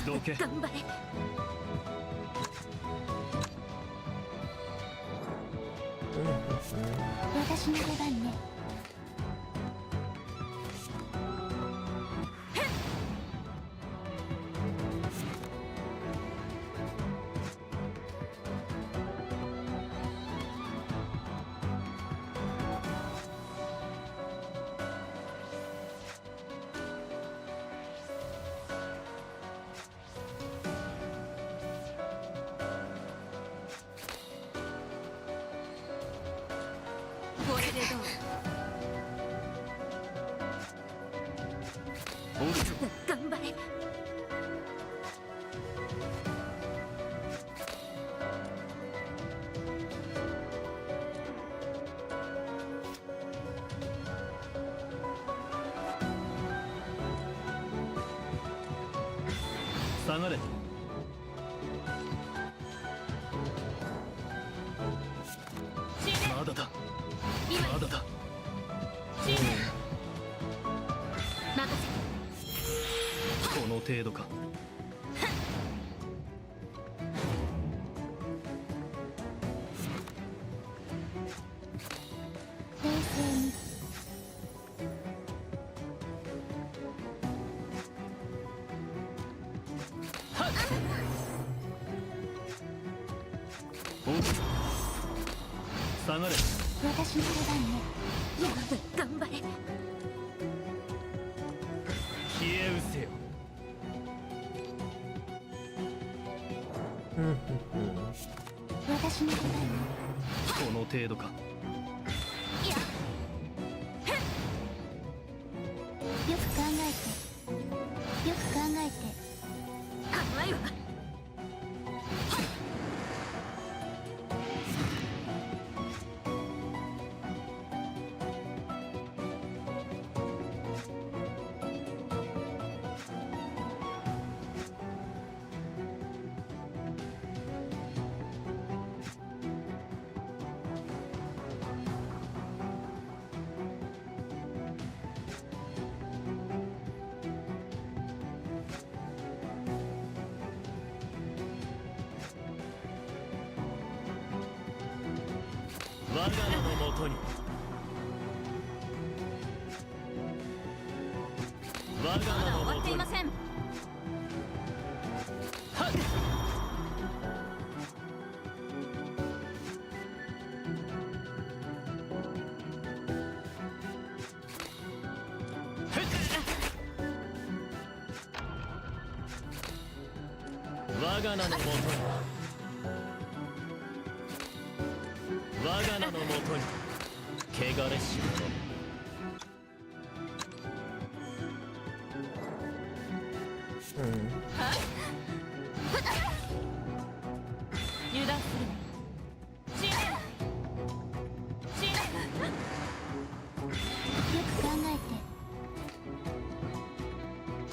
どけ。頑張れ。私の出番ね。これでどう？頑張れ。下がれ。まだだまだだ。この程度か。冷静に。下がれ。私の出番ね。やぶ、頑張れ。消え失せよ。私の出番ね。この程度か。よく考えて。よく考えて。甘いわ。我が名のもとに。我が名のもとに。ません。はっ。我が名のもとに。我が名のもとに。汚れし者。油断するな。よく考えて。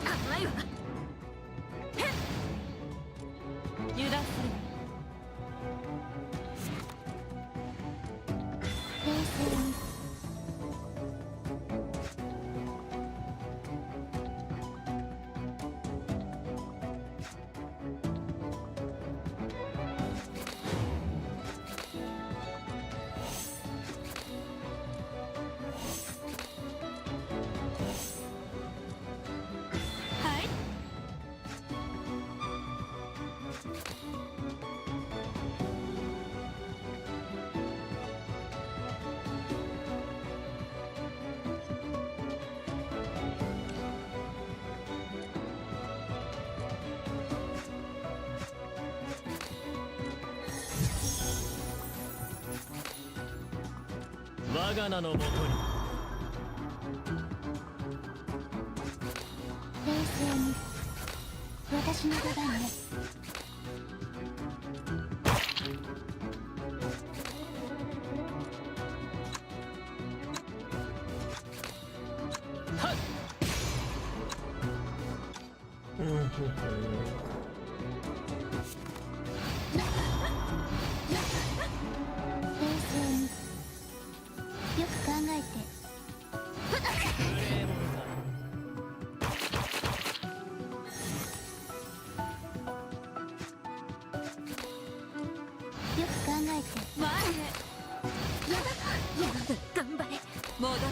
甘いわ。油断するな。冷静に。はい。我が名のもとに。冷静に。私の出番ね。はっ。冷静に。よく考えて。無礼者だ。よく考えて。前へ。やぶ、頑張れ。戻って。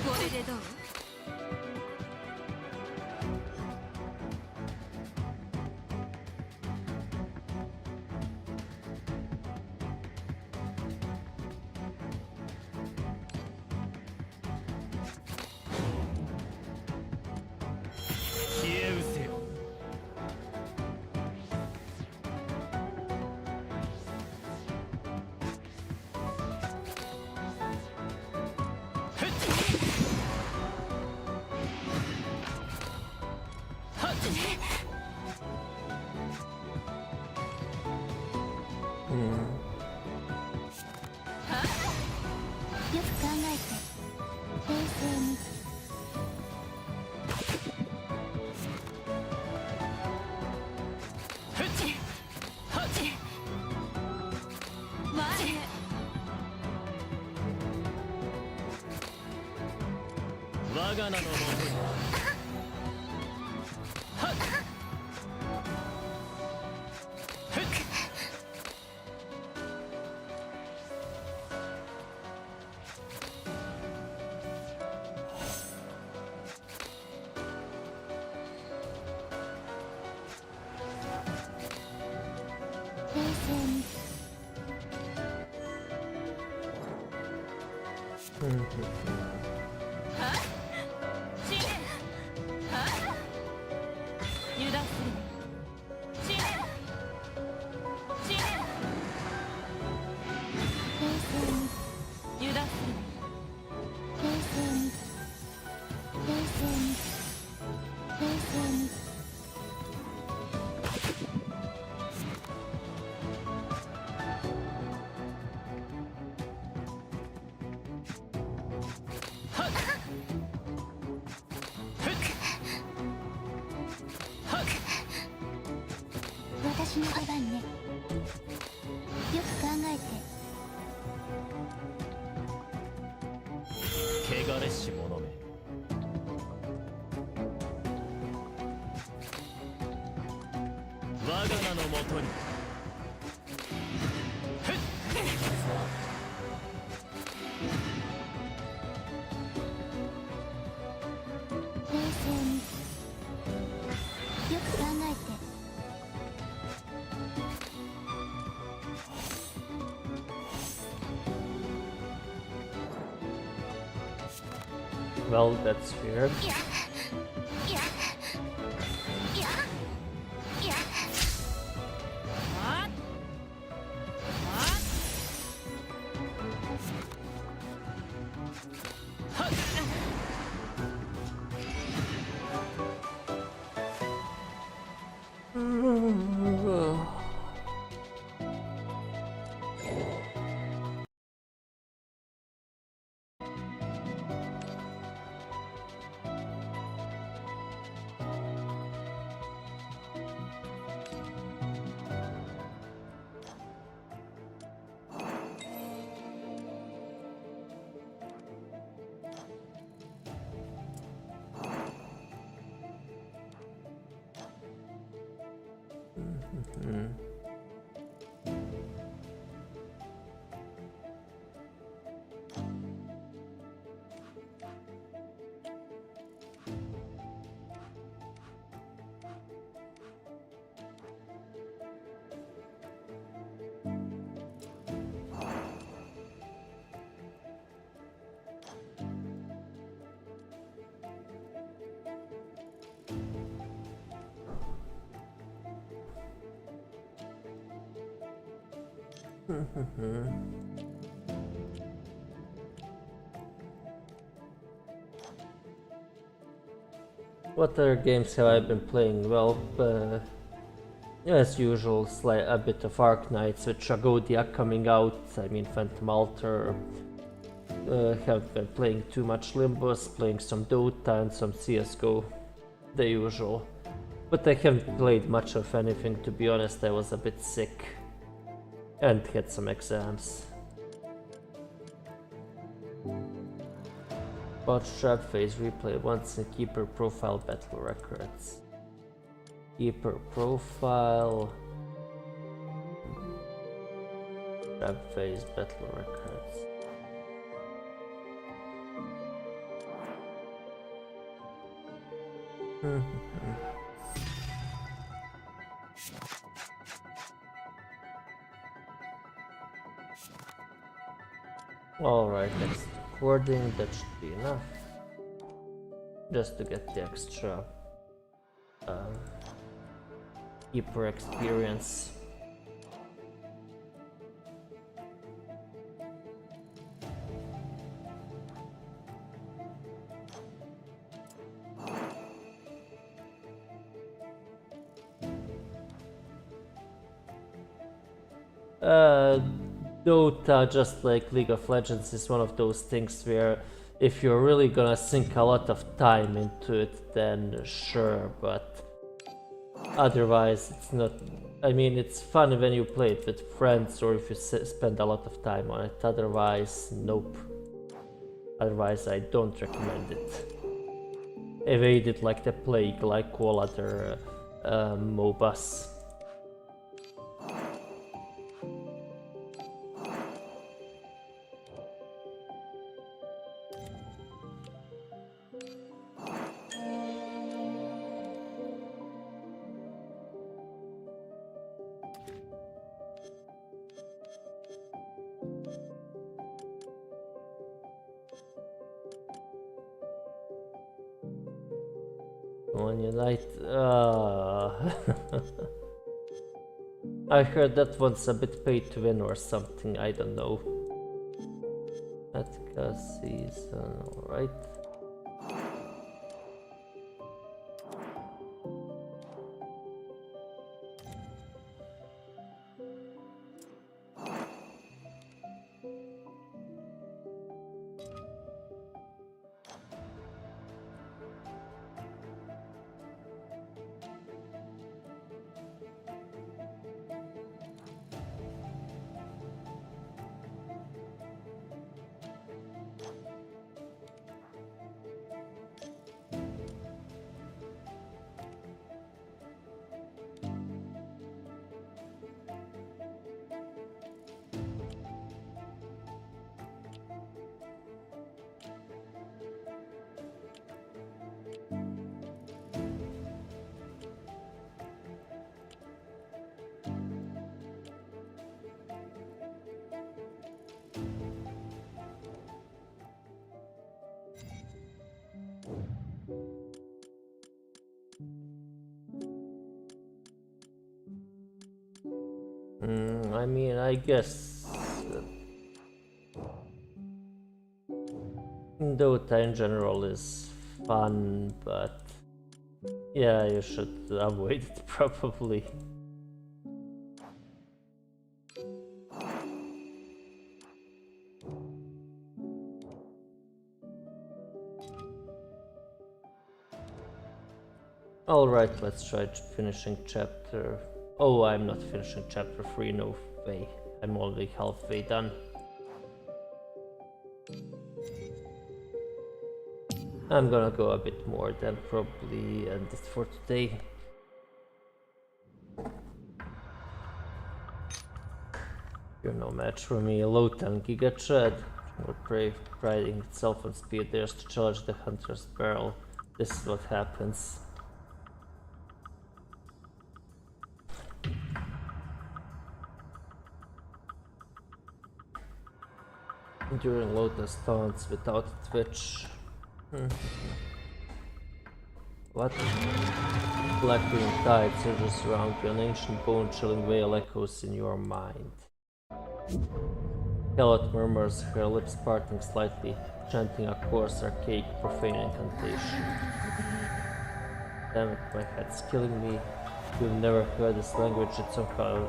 これでどう？消え失せよ。へっ。はっ。うん。はっ。我が名のもとにはっふっ冷静に油断するな冷静に油断するな冷静に冷静に冷静に私の出番ね。よく考えて。汚れし者め我が名のもとにふっ冷静によく考えて。 Well, that's weird. What other games have I been playing? Well, as usual, a bit of Ark Knights with Tragodia coming out. I mean, Phantom Altar. Haven't been playing too much Limbus, playing some Dota and some CSGO. The usual. But I haven't played much of anything, to be honest. I was a bit sick and had some exams. About Trap Phase replay once in Keeper Profile Battle Records. Keeper Profile Trap Phase Battle Records. Alright, next recording, that should be enough. Just to get the extra Keeper experience. Dota, just like League of Legends, is one of those things where if you're really gonna sink a lot of time into it, then sure, but otherwise it's not. I mean, it's fun when you play it with friends or if you spend a lot of time on it. Otherwise, nope. Otherwise, I don't recommend it. evaded like the plague, like all other MOBAs. When you light, I heard that one's a bit pay to win or something, I don't know. Attica season, alright. I mean, I guess Dota in general is fun, but yeah, you should avoid it probably. Alright, let's try finishing chapter. Oh, I'm not finishing chapter 3, no way. I'm only halfway done. I'm gonna go a bit more, then probably end it for today. You're no match for me. Low 10 Giga Tread. Priding itself on speed, dares to challenge the hunter's barrel. This is what happens. During loadless taunts without a twitch. What? Black green tide surges around you, an ancient bone-chilling wail echoes in your mind. Helot murmurs, her lips parting slightly, chanting a coarse, archaic, profane incantation. Damn it, my head's killing me. You've never heard this language, it somehow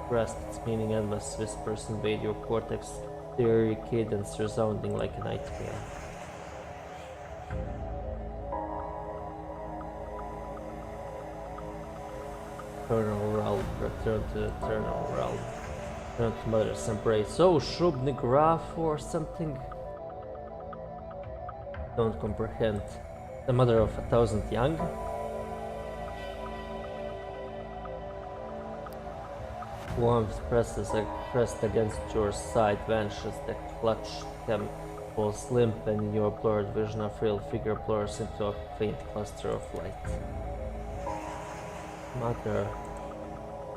grasped its meaning. Endless whispers invade your cortex, their eerie cadence resounding like a nightmare. Eternal realm, return to the eternal realm. Return to mother's embrace. Oh, Shrubnik Graf or something? Don't comprehend. The mother of 1,000 young? Warmth pressed against your side, vanishes. The clutch cam falls limp, and in your blurred vision a frail figure blurs into a faint cluster of light. Mother.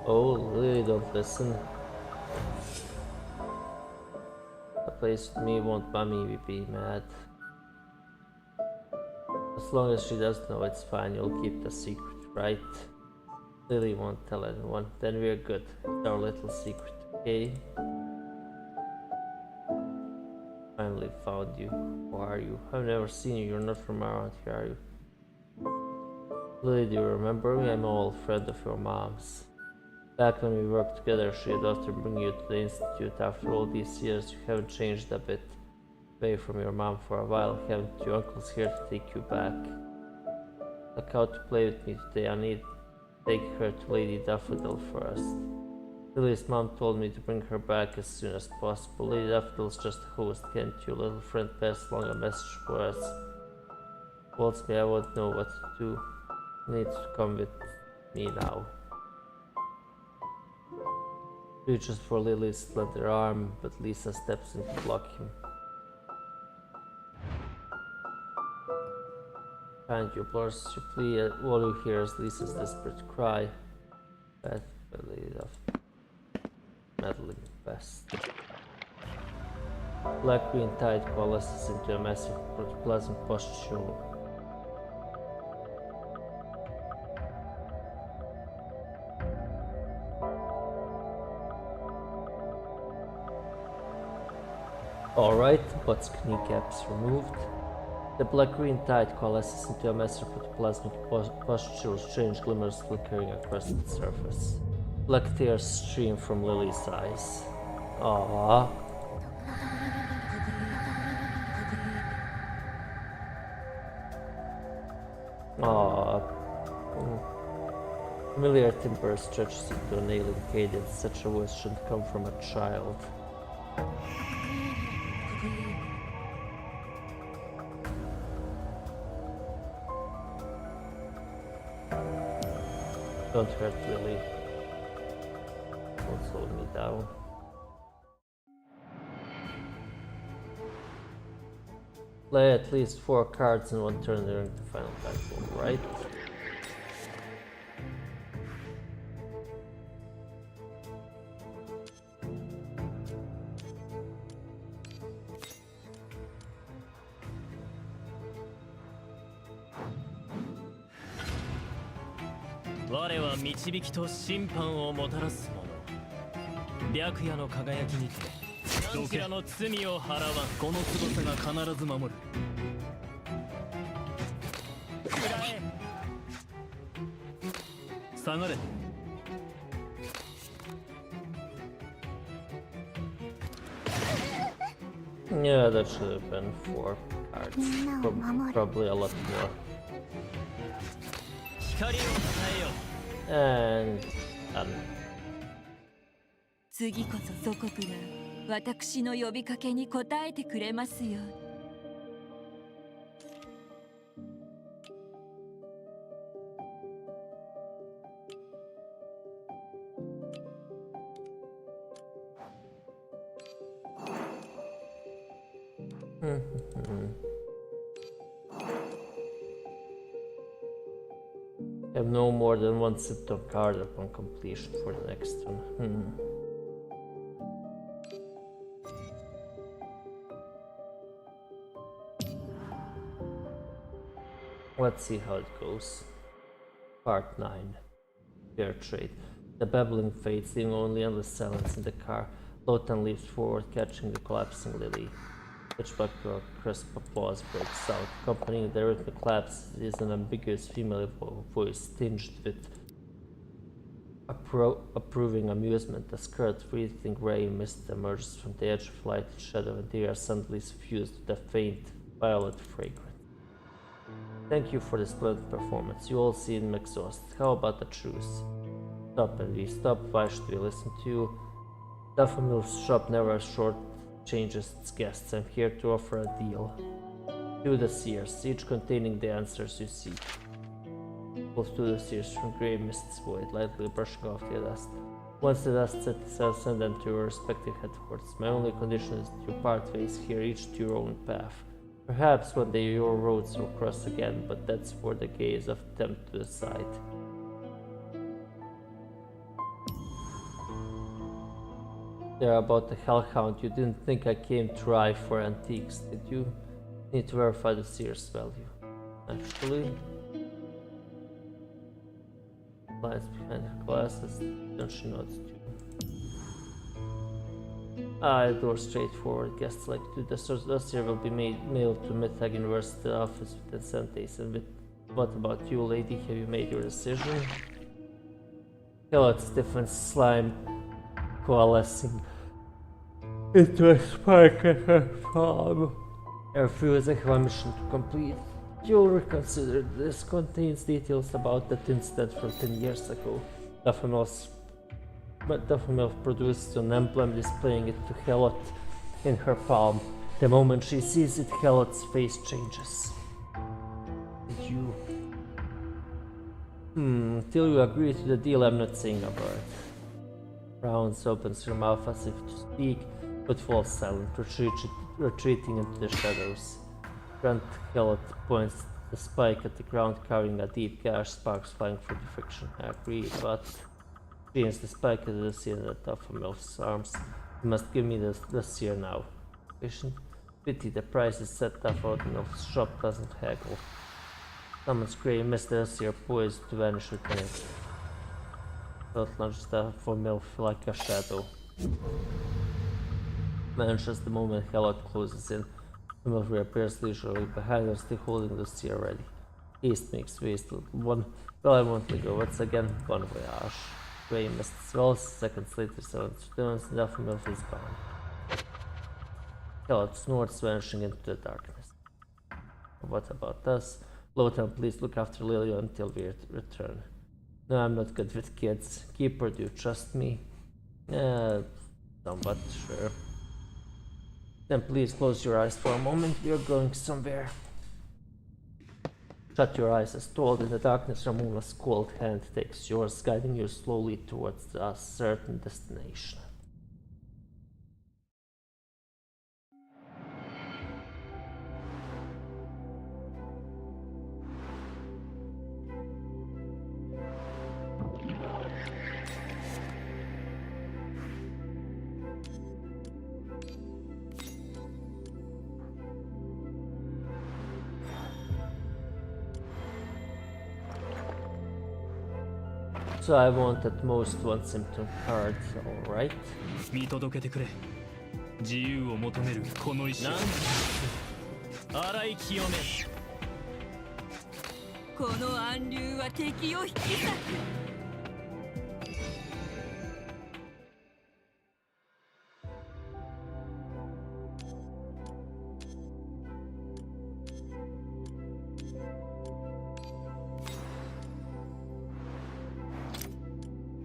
Oh, Lily, don't listen. A place with me won't mommy be mad. As long as she doesn't know, it's fine. You'll keep the secret, right? Lily won't tell anyone. Then we're good. It's our little secret, okay? Finally found you. Who are you? I've never seen you. You're not from around here, are you? Lily, do you remember me? I'm an old friend of your mom's. Back when we worked together, she had offered to bring you to the institute. After all these years, you haven't changed a bit. Away from your mom for a while, haven't you? Uncle's here to take you back. Look out to play with me today. I need to take her to Lady Daffodil first. Lily's mom told me to bring her back as soon as possible. Lady Daffodil's just a host, can't you? Little friend passed along a message for us. calls me, I won't know what to do. You need to come with me now. Reaches for Lily's slender arm, but Lisa steps in to block him. Behind you, blurs you plea, all you hear is Lisa's desperate cry. Bad belly of meddling pest. Black-green tide coalesces into a massive protoplasmic pustule. Alright, Bot's kneecaps removed. The black-green tide coalesces into a massive protoplasmic pustule, strange glimmers flickering across its surface. Black tears stream from Lily's eyes. Aww. Aww. Familiar timbre stretches into an alien cadence. Such a voice shouldn't come from a child. Don't hurt Lily. Don't slow me down. Play at least 4 cards in one turn during the final battle, right?我は導きと審判をもたらす者。白夜の輝きにてどちらの罪を払わん。この翼が必ず守る。食らえ。下がれ。Yeah, that should have been 4 cards. Probably a lot more. 光を与えよ。And done. 次こそ祖国が私の呼びかけに応えてくれますよ。Have no more than 1 symptom card upon completion for the next one. Let's see how it goes. Part 9. Fair trade. The babbling fades, leaving only endless silence in the car. Lotan leaps forward, catching the collapsing Lily. Hitchback crisp applause breaks out. Accompanying the rhythmic claps is an ambiguous female voice tinged with approving amusement. A skirt wreathed in grey mist emerges from the edge of light and shadow, and they are suddenly suffused with a faint violet fragrance. Thank you for this splendid performance. You all seem exhausted. How about a truce? Stop, and we stop. Why should we listen to you? Daffodil's shop never changes its guests. I'm here to offer a deal. 2 dossiers, each containing the answers you seek. Pulls 2 dossiers from grey mist's void, lightly brushing off the dust. Once the dust settles, I'll send them to your respective headquarters. My only condition is that you part ways here, each to your own path. Perhaps one day your roads will cross again, but that's for the gaze of them to decide. They're about the hellhound. You didn't think I came to ride for antiques, did you? Need to verify the seer's value. Actually, lies behind her glasses. Don't she notice too? The door's straightforward. Guests like to. The dossier will be mailed to Midtag University office within 7 days. And what about you, lady? Have you made your decision? Hello, stiffened slime coalescing into a spark at her palm. I refuse a mission to complete. You'll reconsider. This contains details about that incident from 10 years ago. Daffodil produces an emblem displaying it to Helot in her palm. The moment she sees it, Helot's face changes. you. Till you agree to the deal, I'm not saying a word. Rounds opens her mouth as if to speak, but falls silent, retreating into the shadows. Grant Kellett points the spike at the ground, carving a deep gash, sparks flying through the friction. I agree, but she aims the spike at the scene at the top of Melf's arms. You must give me the dossier now. Patient. Pity the price is set up out in Melf's shop doesn't haggle. Someone's grey mist the dossier poised to vanish within it. Felt lunges for Melf like a shadow. Vanishes the moment Kellett closes in. Melf reappears leisurely behind her, still holding the dossier ready. Haste makes waste, little one. Well, I won't let go once again. Bon voyage. Grey mist swells, seconds later, silence returns, and Alpha Milf is gone. Kellett snorts, vanishing into the darkness. What about us? Lowtown, please look after Lily until we return. No, I'm not good with kids. Keeper, do you trust me? Somewhat, sure. Then please close your eyes for a moment, we are going somewhere. Shut your eyes as told. In the darkness, Ramona's cold hand takes yours, guiding you slowly towards a certain destination. So I want at most one symptom card, alright? 見届けてくれ。自由を求めるこの意志。洗い清め。この暗流は敵を引き裂く。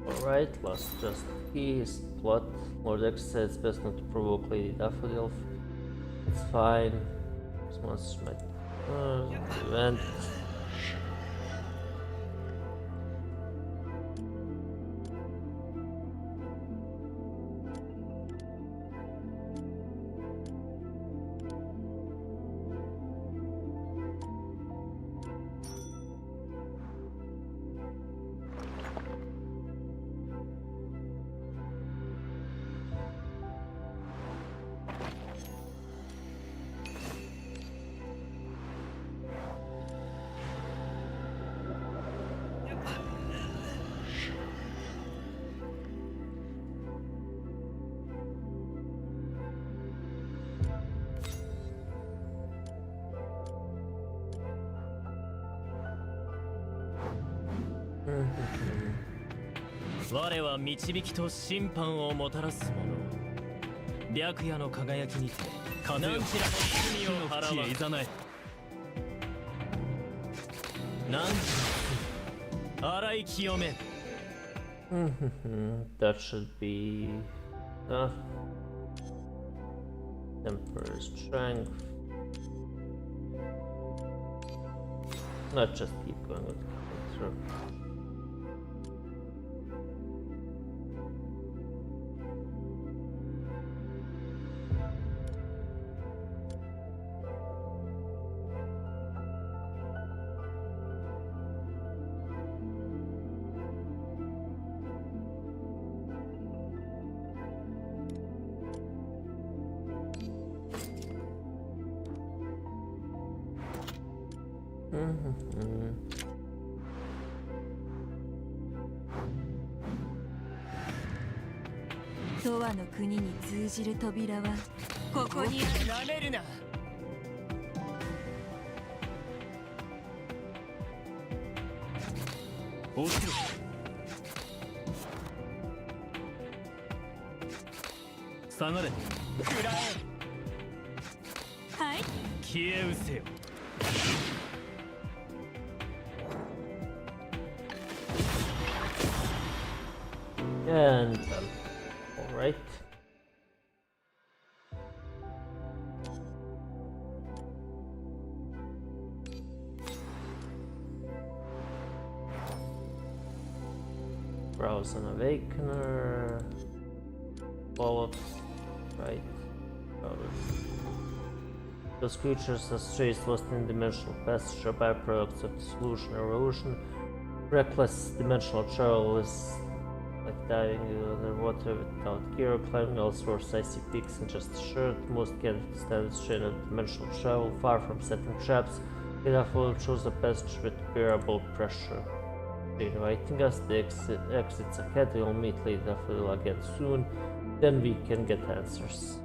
Alright, last just keys, plot. Lord X says best not to provoke Lady Daffodil. It's fine. This monster might event.我は導きと審判をもたらす者。白夜の輝きにて風よ。何ちらの罪を払わ。いざない。何ちら洗い清め。That should be enough. Emperor's strength. Not just keep going with through. Mm-hmm. 永遠の国に通じる扉はここにある。なめるな。落ちろ。下がれ。食らえ。はい。消え失せよ。And alright. Browse an Awakener. Follow. Right. Those creatures are strays lost in dimensional passage are byproducts of dissolution or erosion. Reckless dimensional travel is like diving underwater without gear, climbing all sorts of icy peaks and just a shirt. Most can't withstand the strain of dimensional travel, far from setting traps. Enough will choose a passage with bearable pressure. Inviting us, the exits ahead. We'll meet later again soon. Then we can get answers.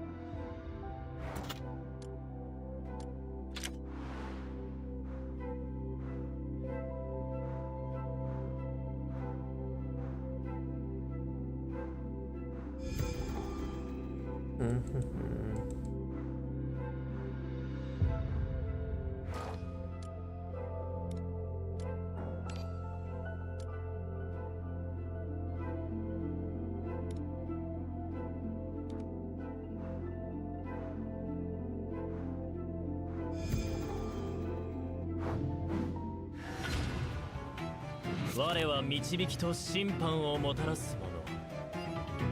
我は導きと審判をもたらす者。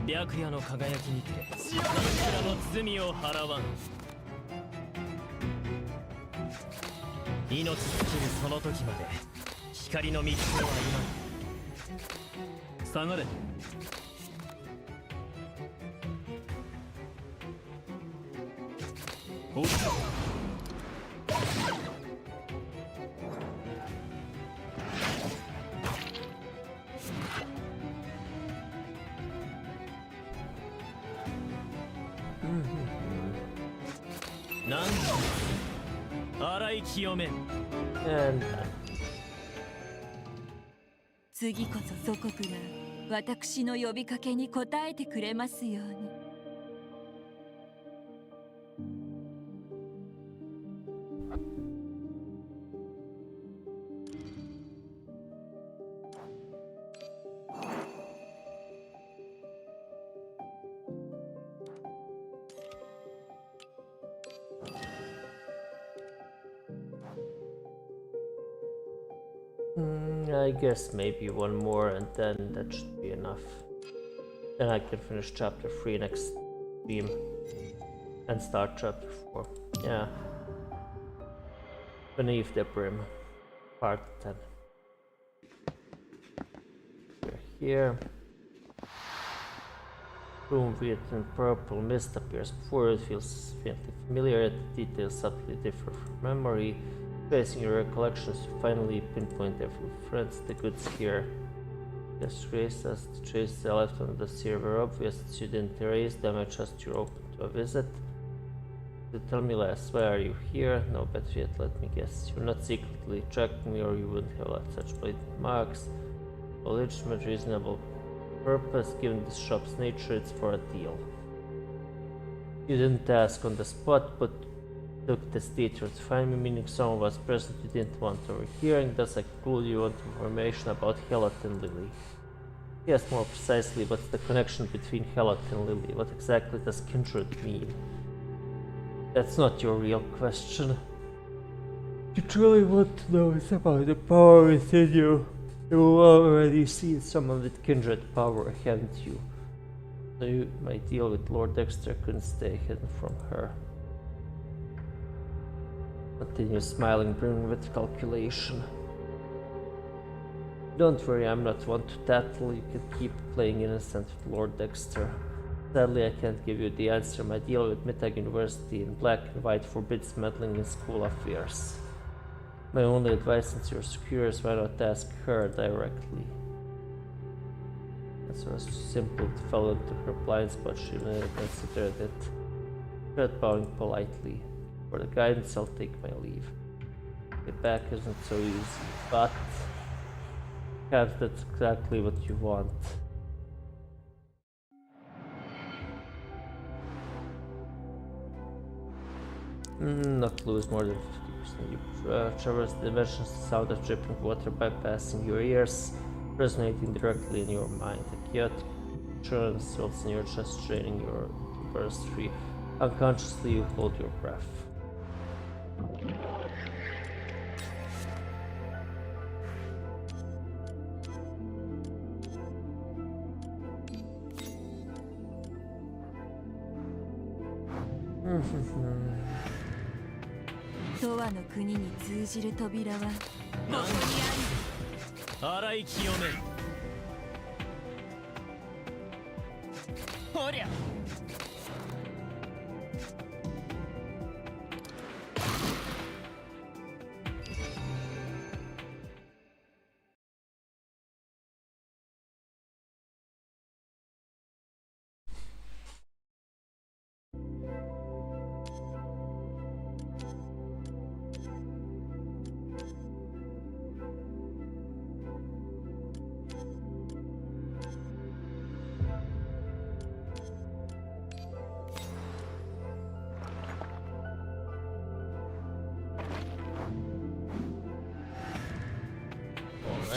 白夜の輝きにて何らの罪を払わん。命尽きるその時まで光の道を歩まん。下がれ。おっ。And 次こそ祖国が私の呼びかけに応えてくれますように。I guess maybe one more and then that should be enough. Then I can finish chapter 3 next stream and start chapter 4. Yeah. Beneath the Brim, part 10. We're here. Room wreathed in purple mist appears before it, feels faintly familiar, yet the details subtly differ from memory. Tracing your recollections, you finally pinpoint every friends, the goods here. Yes, trace as the traces I left on the seer were obvious that you didn't erase them, I trust you're open to a visit. To tell me less, why are you here? No, better yet, let me guess. You're not secretly tracking me or you wouldn't have left such blatant marks. For legitimate, reasonable purpose, given this shop's nature, it's for a deal. You didn't ask on the spot, but took the detour to find me, meaning someone was present you didn't want overhearing, thus I conclude you want information about Helot and Lily. Yes, more precisely, what's the connection between Helot and Lily? What exactly does kindred mean? That's not your real question. You truly want to know is about the power within you. You've already seen someone with kindred power, haven't you? So my deal with Lord Dexter couldn't stay hidden from her. Continue smiling, brimming with calculation. Don't worry, I'm not one to tattle. You can keep playing innocent with Lord Dexter. Sadly, I can't give you the answer. My deal with Mittag University in black and white forbids meddling in school affairs. My only advice, since you're secure, is why not ask her directly. Answer was simple. It fell into her blind spot. She never considered it. Heard bowing politely. For the guidance, I'll take my leave. Get back isn't so easy, but perhaps that's exactly what you want. Not lose more than 50%. You traverse the dimensions, the sound of dripping water bypassing your ears, resonating directly in your mind. A chaotic churn swells in your chest, straining your burst free. Unconsciously, you hold your breath. 永遠の国に通じる扉はここに洗い清める。ほりゃ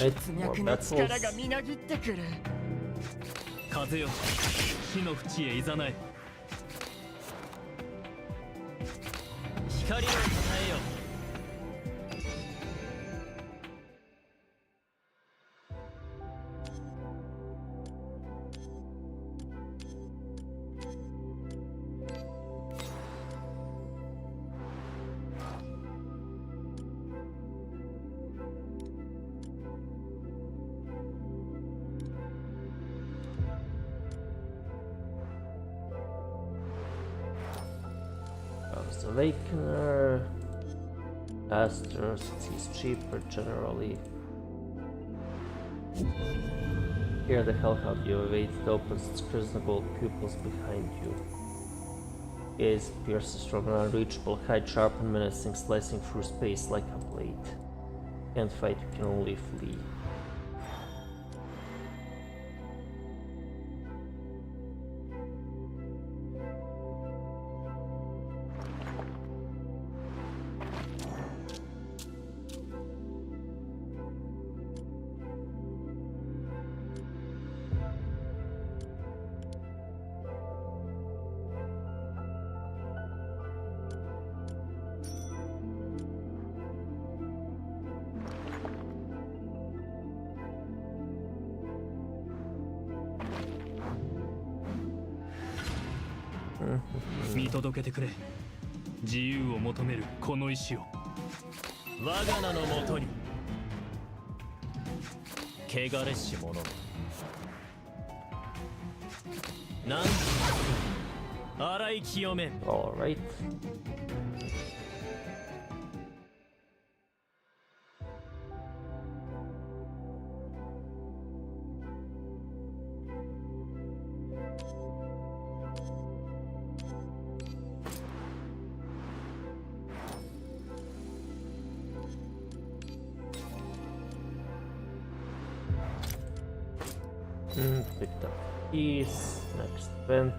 血脈の力がみなぎってくる。風よ、火の淵へいざない。光を与えよ。Awakener. Astros, is cheaper generally. Here the hellhound you await, it opens its crimson gold pupils behind you. Gaze pierces from an unreachable height, sharp and menacing, slicing through space like a blade. Can't fight, you can only flee. Mm-hmm. 見届けてくれ。自由を求めるこの石を我が名のもとに。汚れし者なんと洗い清め。 Alright. Picked up keys. Next vent.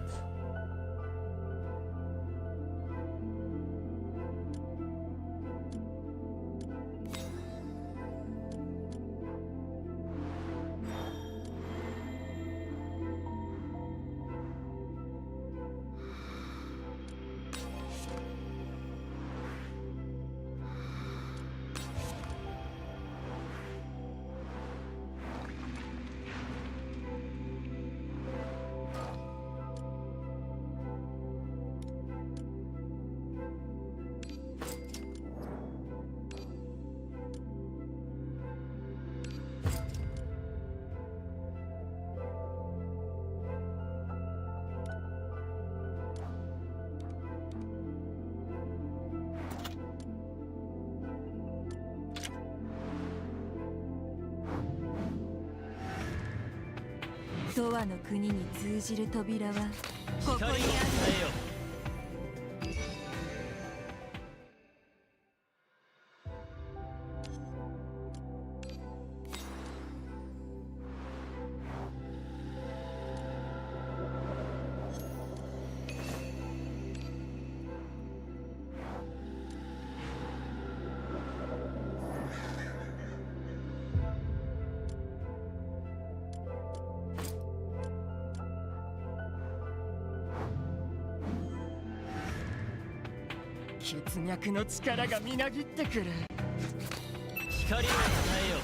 永遠の国に通じる扉はここにあ光を与る。えよ。血脈の力がみなぎってくる。光を与えよ。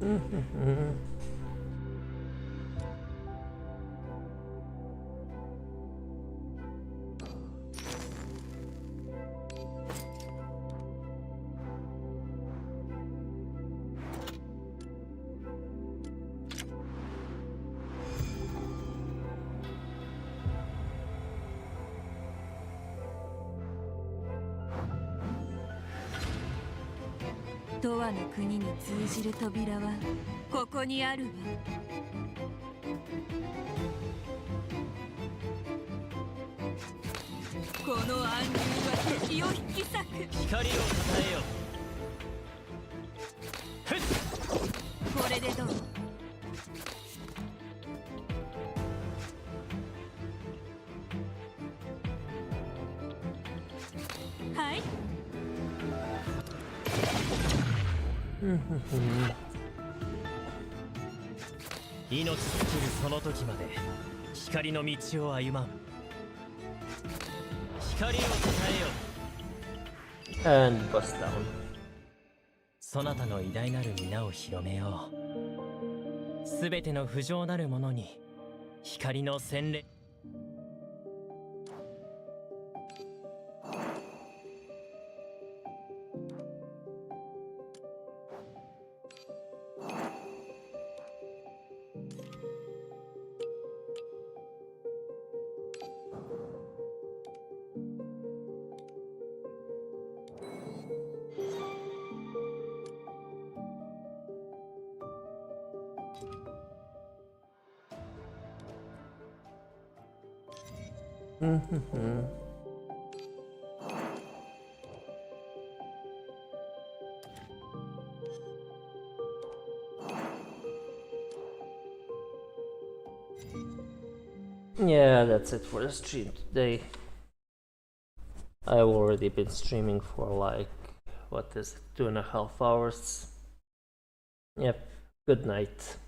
永遠の国に通じる扉はここにあるわ。この暗流は敵を引き裂く。光をたたえよ。これでどう？はい。命尽きるその時まで光の道を歩まん。光をたたえよ。 And bust down. そなたの偉大なる皆を広めよう。すべての不浄なるものに光の洗礼。Yeah, that's it for the stream today. I've already been streaming for like, what is it, 2.5 hours. Yep, good night.